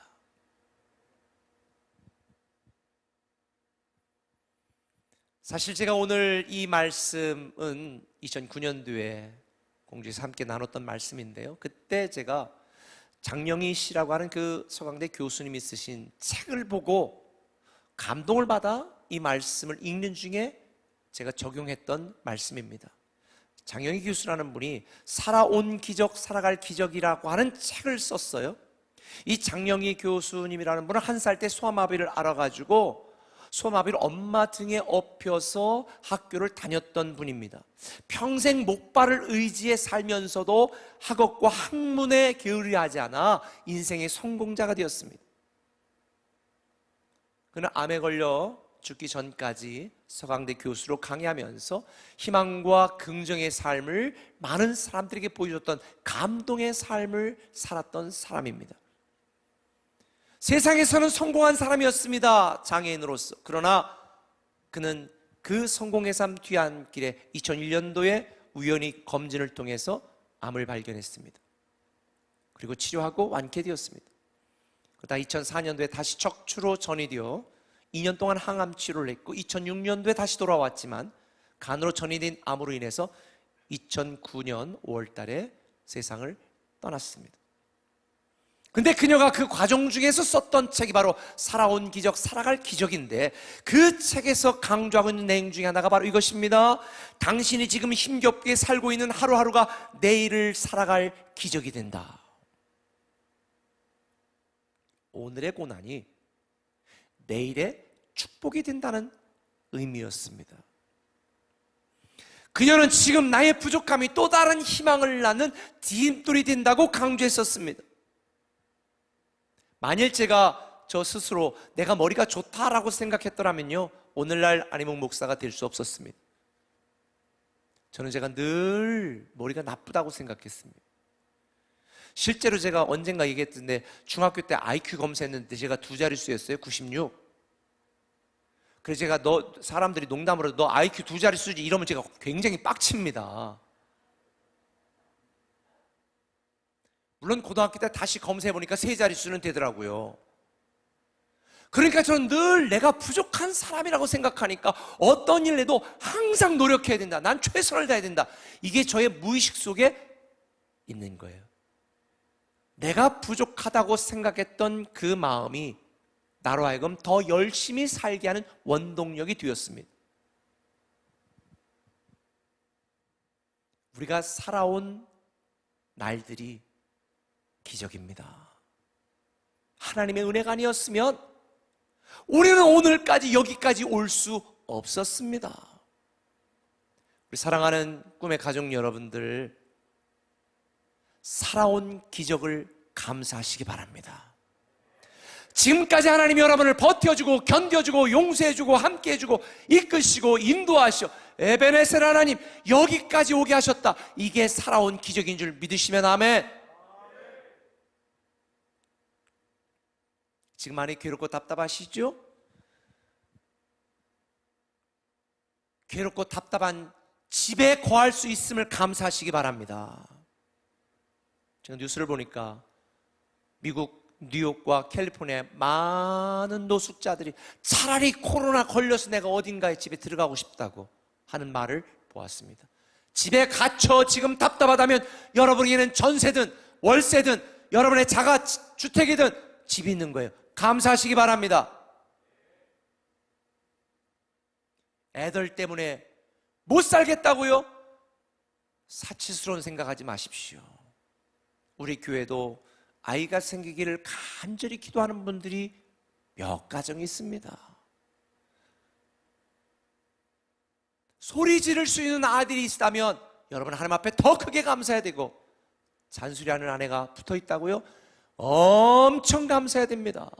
사실 제가 오늘 이 말씀은 2009년도에 공주에서 함께 나눴던 말씀인데요, 그때 제가 장영희 씨라고 하는 그 서강대 교수님이 쓰신 책을 보고 감동을 받아 이 말씀을 읽는 중에 제가 적용했던 말씀입니다. 장영희 교수라는 분이 살아온 기적, 살아갈 기적이라고 하는 책을 썼어요. 이 장영희 교수님이라는 분은 1살 때 소아마비를 앓아가지고 소아마비를 엄마 등에 업혀서 학교를 다녔던 분입니다. 평생 목발을 의지해 살면서도 학업과 학문에 게으르하지 않아 인생의 성공자가 되었습니다. 그는 암에 걸려 죽기 전까지 서강대 교수로 강의하면서 희망과 긍정의 삶을 많은 사람들에게 보여줬던 감동의 삶을 살았던 사람입니다. 세상에서는 성공한 사람이었습니다, 장애인으로서. 그러나 그는 그 성공의 삶 뒤안길에 2001년도에 우연히 검진을 통해서 암을 발견했습니다. 그리고 치료하고 완쾌되었습니다. 그러다 2004년도에 다시 척추로 전이되어 2년 동안 항암 치료를 했고 2006년도에 다시 돌아왔지만 간으로 전이된 암으로 인해서 2009년 5월 달에 세상을 떠났습니다. 근데 그녀가 그 과정 중에서 썼던 책이 바로 살아온 기적, 살아갈 기적인데, 그 책에서 강조하고 있는 내용 중에 하나가 바로 이것입니다. 당신이 지금 힘겹게 살고 있는 하루하루가 내일을 살아갈 기적이 된다. 오늘의 고난이 내일의 축복이 된다는 의미였습니다. 그녀는 지금 나의 부족함이 또 다른 희망을 낳는 디딤돌이 된다고 강조했었습니다. 만일 제가 저 스스로 내가 머리가 좋다라고 생각했더라면요, 오늘날 안희목 목사가 될 수 없었습니다. 저는 제가 늘 머리가 나쁘다고 생각했습니다. 실제로 제가 언젠가 얘기했던데, 중학교 때 IQ 검사했는데 제가 2자릿수였어요. 96. 그래서 제가 사람들이 농담으로 너 IQ 2자릿수지 이러면 제가 굉장히 빡칩니다. 물론 고등학교 때 다시 검사해보니까 3자릿수는 되더라고요. 그러니까 저는 늘 내가 부족한 사람이라고 생각하니까 어떤 일 해도 항상 노력해야 된다, 난 최선을 다해야 된다, 이게 저의 무의식 속에 있는 거예요. 내가 부족하다고 생각했던 그 마음이 나로 하여금 더 열심히 살게 하는 원동력이 되었습니다. 우리가 살아온 날들이 기적입니다. 하나님의 은혜가 아니었으면 우리는 오늘까지 여기까지 올 수 없었습니다. 우리 사랑하는 꿈의 가족 여러분들, 살아온 기적을 감사하시기 바랍니다. 지금까지 하나님이 여러분을 버텨주고 견뎌주고 용서해주고 함께해주고 이끄시고 인도하시오, 에베네셀 하나님 여기까지 오게 하셨다, 이게 살아온 기적인 줄 믿으시면 아멘. 지금 많이 괴롭고 답답하시죠? 괴롭고 답답한 집에 거할 수 있음을 감사하시기 바랍니다. 제가 뉴스를 보니까 미국 뉴욕과 캘리포니아의 많은 노숙자들이 차라리 코로나 걸려서 내가 어딘가에 집에 들어가고 싶다고 하는 말을 보았습니다. 집에 갇혀 지금 답답하다면 여러분에게는 전세든 월세든 여러분의 자가 주택이든 집이 있는 거예요. 감사하시기 바랍니다. 애들 때문에 못 살겠다고요? 사치스러운 생각하지 마십시오. 우리 교회도 아이가 생기기를 간절히 기도하는 분들이 몇 가정이 있습니다. 소리 지를 수 있는 아들이 있다면 여러분 하나님 앞에 더 크게 감사해야 되고, 잔소리하는 아내가 붙어 있다고요? 엄청 감사해야 됩니다.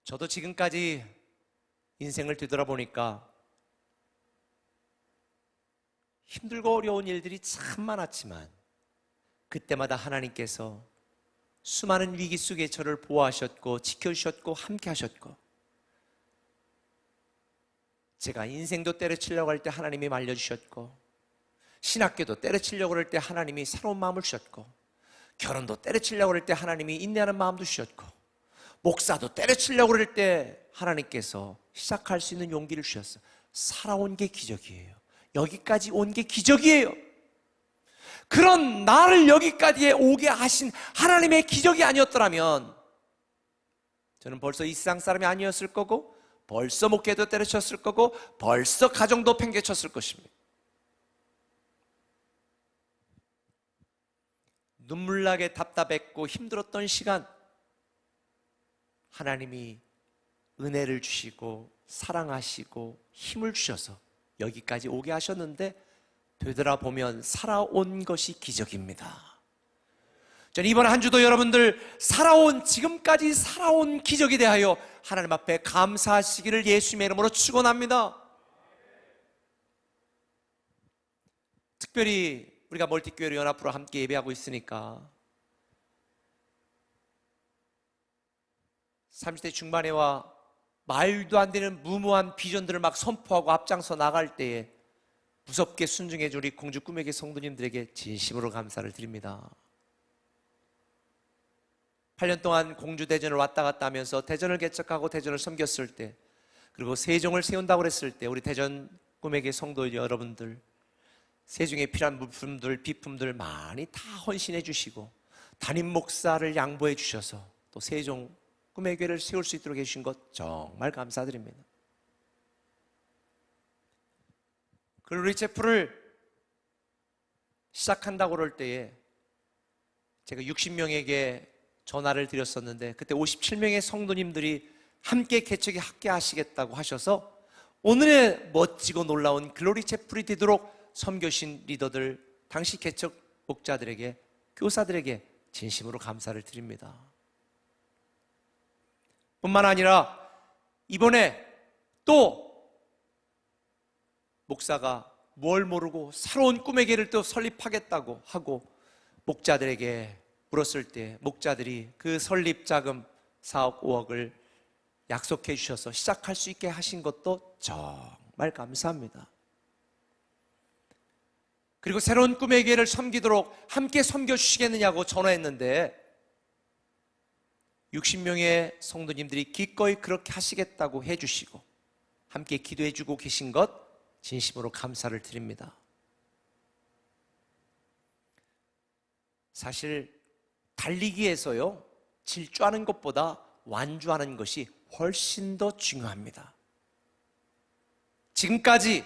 저도 지금까지 인생을 되돌아보니까 힘들고 어려운 일들이 참 많았지만 그때마다 하나님께서 수많은 위기 속에 저를 보호하셨고 지켜주셨고 함께 하셨고, 제가 인생도 때려치려고 할 때 하나님이 말려주셨고, 신학교도 때려치려고 할 때 하나님이 새로운 마음을 주셨고, 결혼도 때려치려고 할 때 하나님이 인내하는 마음도 주셨고, 목사도 때려치려고 할 때 하나님께서 시작할 수 있는 용기를 주셨어요. 살아온 게 기적이에요. 여기까지 온 게 기적이에요. 그런 나를 여기까지 오게 하신 하나님의 기적이 아니었더라면 저는 벌써 이 세상 사람이 아니었을 거고, 벌써 목회도 때려쳤을 거고, 벌써 가정도 팽개쳤을 것입니다. 눈물나게 답답했고 힘들었던 시간, 하나님이 은혜를 주시고 사랑하시고 힘을 주셔서 여기까지 오게 하셨는데, 되돌아보면 살아온 것이 기적입니다. 저는 이번 한 주도 여러분들 지금까지 살아온 기적에 대하여 하나님 앞에 감사하시기를 예수님의 이름으로 축원합니다. 특별히 우리가 멀티교회로 연합으로 함께 예배하고 있으니까 30대 중반에 와 말도 안 되는 무모한 비전들을 막 선포하고 앞장서 나갈 때에 무섭게 순종해 준 우리 공주 꿈에게 성도님들에게 진심으로 감사를 드립니다. 8년 동안 공주 대전을 왔다 갔다 하면서 대전을 개척하고 대전을 섬겼을 때, 그리고 세종을 세운다고 그랬을 때 우리 대전 꿈에게 성도 여러분들, 세종에 필요한 물품들, 비품들 많이 다 헌신해 주시고 담임 목사를 양보해 주셔서 또 세종 꿈의 교회를 세울 수 있도록 해주신 것 정말 감사드립니다. 글로리 체프를 시작한다고 그럴 때에 제가 60명에게 전화를 드렸었는데, 그때 57명의 성도님들이 함께 개척에 합계하시겠다고 하셔서 오늘의 멋지고 놀라운 글로리 체프이 되도록 섬겨신 리더들, 당시 개척 목자들에게, 교사들에게 진심으로 감사를 드립니다. 뿐만 아니라 이번에 또 목사가 뭘 모르고 새로운 꿈의 길을 또 설립하겠다고 하고 목자들에게 물었을 때, 목자들이 그 설립 자금 4억 5억을 약속해 주셔서 시작할 수 있게 하신 것도 정말 감사합니다. 그리고 새로운 꿈의 기회를 섬기도록 함께 섬겨주시겠느냐고 전화했는데 60명의 성도님들이 기꺼이 그렇게 하시겠다고 해주시고 함께 기도해주고 계신 것 진심으로 감사를 드립니다. 사실 달리기에서요, 질주하는 것보다 완주하는 것이 훨씬 더 중요합니다. 지금까지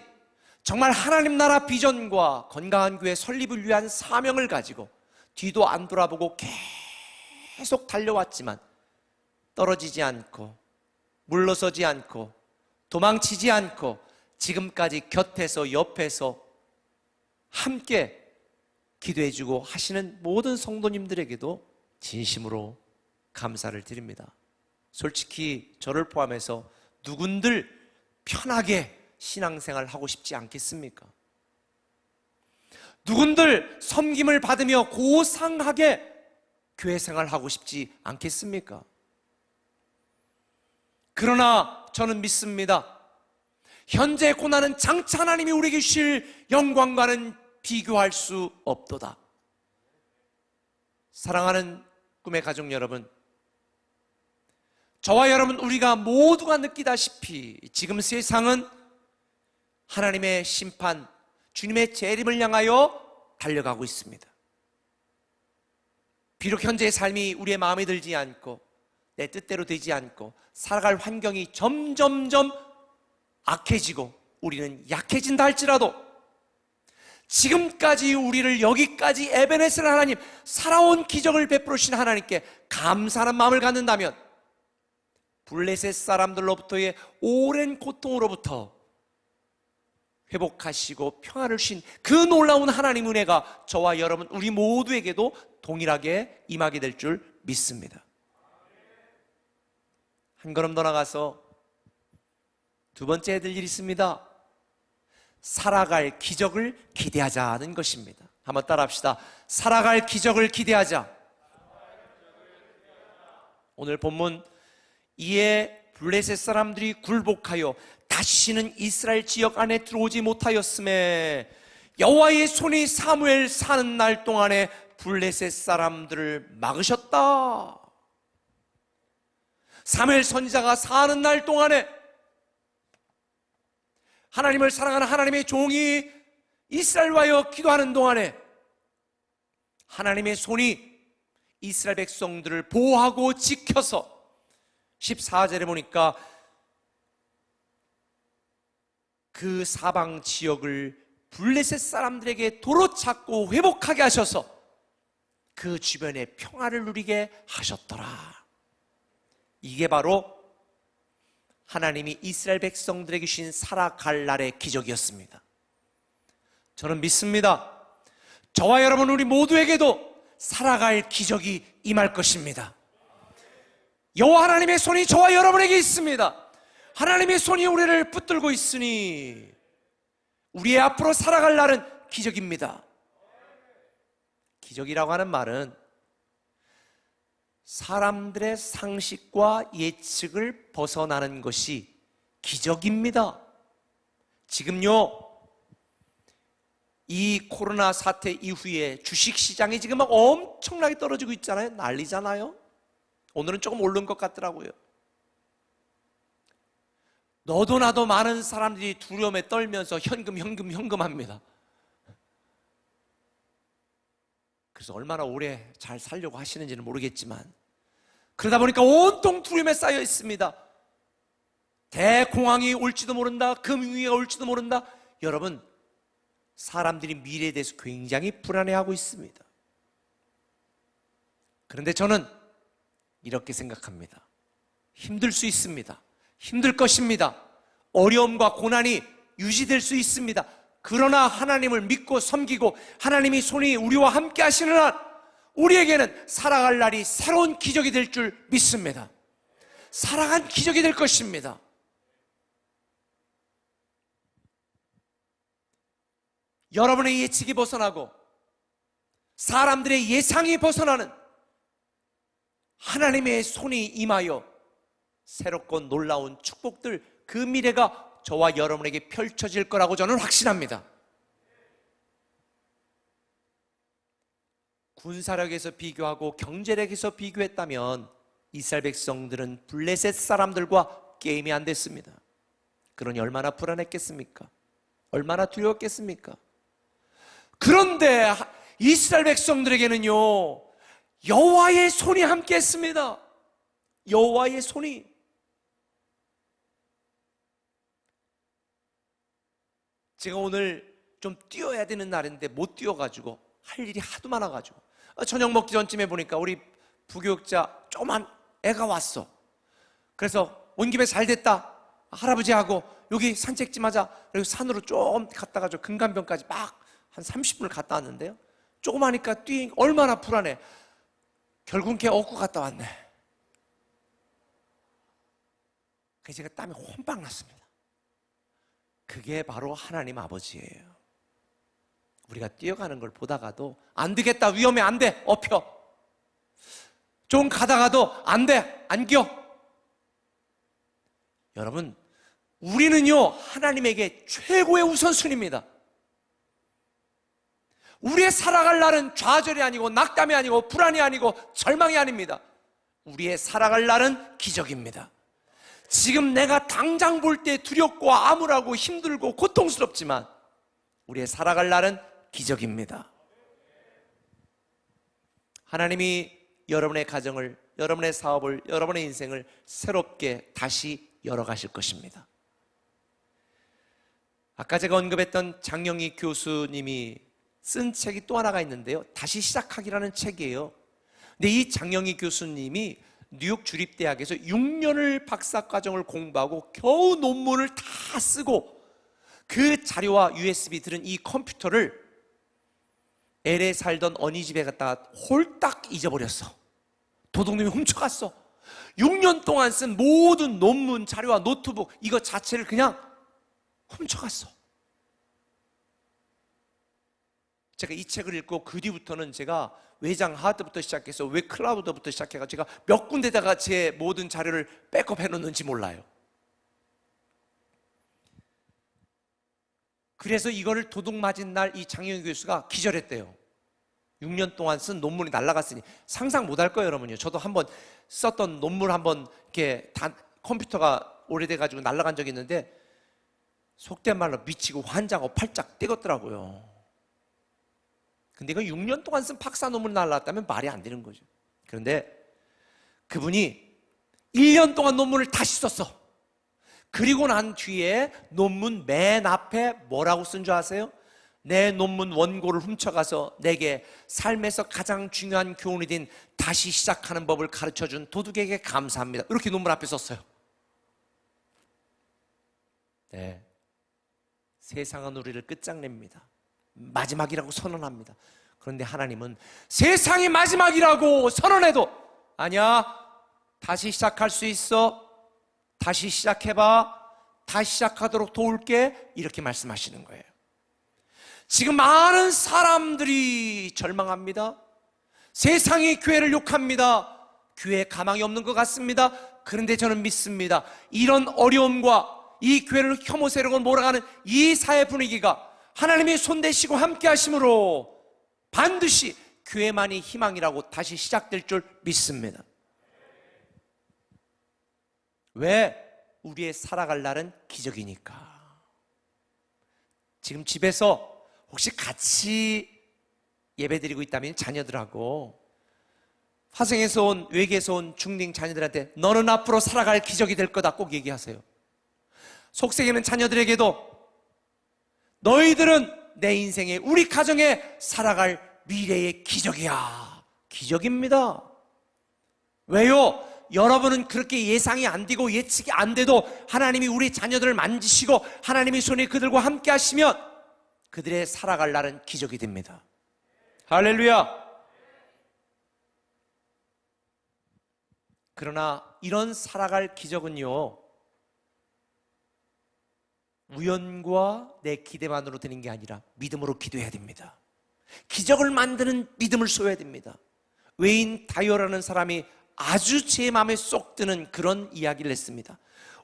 정말 하나님 나라 비전과 건강한 교회 설립을 위한 사명을 가지고 뒤도 안 돌아보고 계속 달려왔지만 떨어지지 않고 물러서지 않고 도망치지 않고 지금까지 곁에서 옆에서 함께 기도해주고 하시는 모든 성도님들에게도 진심으로 감사를 드립니다. 솔직히 저를 포함해서 누군들 편하게 신앙생활 하고 싶지 않겠습니까? 누군들 섬김을 받으며 고상하게 교회 생활하고 싶지 않겠습니까? 그러나 저는 믿습니다. 현재 고난은 장차 하나님이 우리에게 주실 영광과는 비교할 수 없도다. 사랑하는 꿈의 가족 여러분, 저와 여러분 우리가 모두가 느끼다시피 지금 세상은 하나님의 심판, 주님의 재림을 향하여 달려가고 있습니다. 비록 현재의 삶이 우리의 마음에 들지 않고 내 뜻대로 되지 않고 살아갈 환경이 점점점 악해지고 우리는 약해진다 할지라도 지금까지 우리를 여기까지 에베네셀 하나님, 살아온 기적을 베풀으신 하나님께 감사하는 마음을 갖는다면 블레셋 사람들로부터의 오랜 고통으로부터 회복하시고 평화를 주신 그 놀라운 하나님 은혜가 저와 여러분 우리 모두에게도 동일하게 임하게 될 줄 믿습니다. 한 걸음 더 나가서 두 번째 해야 될 일이 있습니다. 살아갈 기적을 기대하자는 것입니다. 한번 따라 합시다. 살아갈 기적을 기대하자. 오늘 본문, 이에 블레셋 사람들이 굴복하여 다시는 이스라엘 지역 안에 들어오지 못하였음에 여호와의 손이 사무엘 사는 날 동안에 블레셋 사람들을 막으셨다. 사무엘 선지자가 사는 날 동안에 하나님을 사랑하는 하나님의 종이 이스라엘을 위하여 기도하는 동안에 하나님의 손이 이스라엘 백성들을 보호하고 지켜서 14절에 보니까 그 사방 지역을 블레셋 사람들에게 도로 찾고 회복하게 하셔서 그 주변에 평화를 누리게 하셨더라. 이게 바로 하나님이 이스라엘 백성들에게 주신 살아갈 날의 기적이었습니다. 저는 믿습니다. 저와 여러분 우리 모두에게도 살아갈 기적이 임할 것입니다. 여호와 하나님의 손이 저와 여러분에게 있습니다. 하나님의 손이 우리를 붙들고 있으니 우리의 앞으로 살아갈 날은 기적입니다. 기적이라고 하는 말은 사람들의 상식과 예측을 벗어나는 것이 기적입니다. 지금요, 이 코로나 사태 이후에 주식시장이 지금 막 엄청나게 떨어지고 있잖아요. 난리잖아요. 오늘은 조금 오른 것 같더라고요. 너도 나도 많은 사람들이 두려움에 떨면서 현금 합니다. 그래서 얼마나 오래 잘 살려고 하시는지는 모르겠지만 그러다 보니까 온통 두려움에 쌓여 있습니다. 대공황이 올지도 모른다. 금융위기가 올지도 모른다. 여러분, 사람들이 미래에 대해서 굉장히 불안해하고 있습니다. 그런데 저는 이렇게 생각합니다. 힘들 수 있습니다. 힘들 것입니다. 어려움과 고난이 유지될 수 있습니다. 그러나 하나님을 믿고 섬기고 하나님이 손이 우리와 함께 하시는 한 우리에게는 살아갈 날이 새로운 기적이 될 줄 믿습니다. 살아간 기적이 될 것입니다. 여러분의 예측이 벗어나고 사람들의 예상이 벗어나는 하나님의 손이 임하여 새롭고 놀라운 축복들, 그 미래가 저와 여러분에게 펼쳐질 거라고 저는 확신합니다. 군사력에서 비교하고 경제력에서 비교했다면 이스라엘 백성들은 블레셋 사람들과 게임이 안 됐습니다. 그러니 얼마나 불안했겠습니까? 얼마나 두려웠겠습니까? 그런데 이스라엘 백성들에게는요, 여호와의 손이 함께 했습니다. 여호와의 손이. 제가 오늘 좀 뛰어야 되는 날인데 못 뛰어가지고 할 일이 하도 많아가지고 저녁 먹기 전쯤에 보니까 우리 부교육자 조그만 애가 왔어. 그래서 온 김에 잘 됐다, 할아버지하고 여기 산책 좀 하자. 그리고 산으로 좀 갔다가 저 금강변까지 막 한 30분을 갔다 왔는데요, 조그마니까 얼마나 불안해. 결국은 걔 업고 갔다 왔네. 그래서 제가 땀이 혼박 났습니다. 그게 바로 하나님 아버지예요. 우리가 뛰어가는 걸 보다가도 안 되겠다, 위험해, 안 돼, 엎혀. 좀 가다가도 안 돼, 안겨. 여러분, 우리는요 하나님에게 최고의 우선순위입니다. 우리의 살아갈 날은 좌절이 아니고 낙담이 아니고 불안이 아니고 절망이 아닙니다. 우리의 살아갈 날은 기적입니다. 지금 내가 당장 볼 때 두렵고 암울하고 힘들고 고통스럽지만 우리의 살아갈 날은 기적입니다. 하나님이 여러분의 가정을, 여러분의 사업을, 여러분의 인생을 새롭게 다시 열어가실 것입니다. 아까 제가 언급했던 장영희 교수님이 쓴 책이 또 하나가 있는데요, 다시 시작하기라는 책이에요. 근데 이 장영희 교수님이 뉴욕 주립대학에서 6년을 박사과정을 공부하고 겨우 논문을 다 쓰고 그 자료와 USB 들은 이 컴퓨터를 LA에 살던 어린이집에 갔다가 홀딱 잊어버렸어. 도둑놈이 훔쳐갔어. 6년 동안 쓴 모든 논문, 자료와 노트북 이거 자체를 그냥 훔쳐갔어. 제가 이 책을 읽고 그 뒤부터는 제가 외장 하드부터 시작해서 웹 클라우드부터 시작해서 제가 몇 군데다가 제 모든 자료를 백업해 놓는지 몰라요. 그래서 이거를 도둑 맞은 날 이 장영희 교수가 기절했대요. 6년 동안 쓴 논문이 날아갔으니 상상 못할 거예요, 여러분요. 저도 한번 썼던 논문 한번 이렇게 컴퓨터가 오래돼가지고 날아간 적이 있는데 속된 말로 미치고 환장하고 팔짝 뛰었더라고요. 근데 이거 6년 동안 쓴 박사 논문이 날아갔다면 말이 안 되는 거죠. 그런데 그분이 1년 동안 논문을 다시 썼어. 그리고 난 뒤에 논문 맨 앞에 뭐라고 쓴 줄 아세요? 내 논문 원고를 훔쳐가서 내게 삶에서 가장 중요한 교훈이 된 다시 시작하는 법을 가르쳐준 도둑에게 감사합니다. 이렇게 논문 앞에 썼어요. 네, 세상은 우리를 끝장냅니다. 마지막이라고 선언합니다. 그런데 하나님은 세상이 마지막이라고 선언해도 아니야, 다시 시작할 수 있어, 다시 시작해봐, 다시 시작하도록 도울게, 이렇게 말씀하시는 거예요. 지금 많은 사람들이 절망합니다. 세상이 교회를 욕합니다. 교회에 가망이 없는 것 같습니다. 그런데 저는 믿습니다. 이런 어려움과 이 교회를 혐오 세력으로 몰아가는 이 사회 분위기가 하나님이 손대시고 함께 하심으로 반드시 교회만이 희망이라고 다시 시작될 줄 믿습니다. 왜? 우리의 살아갈 날은 기적이니까. 지금 집에서 혹시 같이 예배드리고 있다면 자녀들하고 화성에서 온, 외계에서 온 중딩 자녀들한테 너는 앞으로 살아갈 기적이 될 거다 꼭 얘기하세요. 속세계는 자녀들에게도 너희들은 내 인생에, 우리 가정에 살아갈 미래의 기적이야. 기적입니다. 왜요? 여러분은 그렇게 예상이 안 되고 예측이 안 돼도 하나님이 우리 자녀들을 만지시고 하나님이 손에 그들과 함께 하시면 그들의 살아갈 날은 기적이 됩니다. 할렐루야. 그러나 이런 살아갈 기적은요, 우연과 내 기대만으로 되는 게 아니라 믿음으로 기도해야 됩니다. 기적을 만드는 믿음을 쏘아야 됩니다. 외인 다이어라는 사람이 아주 제 마음에 쏙 드는 그런 이야기를 했습니다.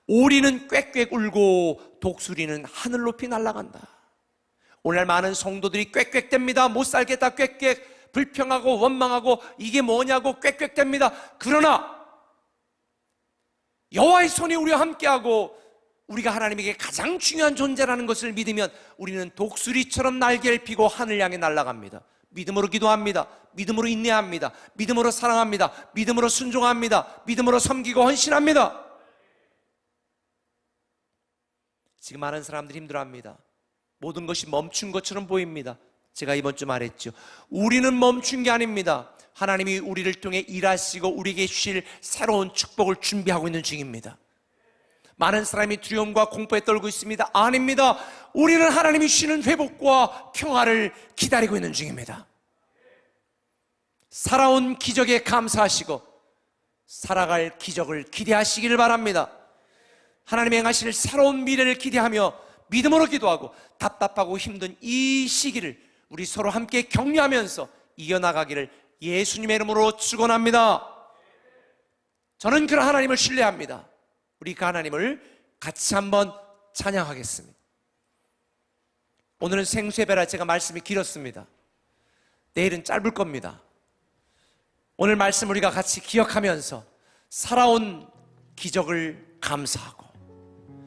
오리는 꽥꽥 울고 독수리는 하늘 높이 날아간다. 오늘날 많은 성도들이 꽥꽥댑니다. 못 살겠다 꽥꽥, 불평하고 원망하고 이게 뭐냐고 꽥꽥댑니다. 그러나 여호와의 손이 우리와 함께하고 우리가 하나님에게 가장 중요한 존재라는 것을 믿으면 우리는 독수리처럼 날개를 펴고 하늘 향해 날아갑니다. 믿음으로 기도합니다. 믿음으로 인내합니다. 믿음으로 사랑합니다. 믿음으로 순종합니다. 믿음으로 섬기고 헌신합니다. 지금 많은 사람들이 힘들어합니다. 모든 것이 멈춘 것처럼 보입니다. 제가 이번 주 말했죠. 우리는 멈춘 게 아닙니다. 하나님이 우리를 통해 일하시고 우리에게 주실 새로운 축복을 준비하고 있는 중입니다. 많은 사람이 두려움과 공포에 떨고 있습니다. 아닙니다. 우리는 하나님이 주시는 회복과 평화를 기다리고 있는 중입니다. 살아온 기적에 감사하시고 살아갈 기적을 기대하시기를 바랍니다. 하나님의 행하실 새로운 미래를 기대하며 믿음으로 기도하고 답답하고 힘든 이 시기를 우리 서로 함께 격려하면서 이겨나가기를 예수님의 이름으로 축원합니다. 저는 그런 하나님을 신뢰합니다. 우리 그 하나님을 같이 한번 찬양하겠습니다. 오늘은 생수의 배라 제가 말씀이 길었습니다. 내일은 짧을 겁니다. 오늘 말씀 우리가 같이 기억하면서 살아온 기적을 감사하고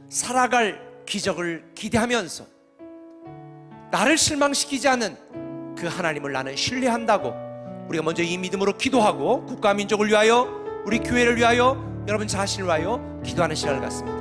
살아갈 기적을 기대하면서 나를 실망시키지 않은 그 하나님을 나는 신뢰한다고 우리가 먼저 이 믿음으로 기도하고 국가 민족을 위하여 우리 교회를 위하여 여러분 자신을 위하여 기도하는 시간을 갖습니다.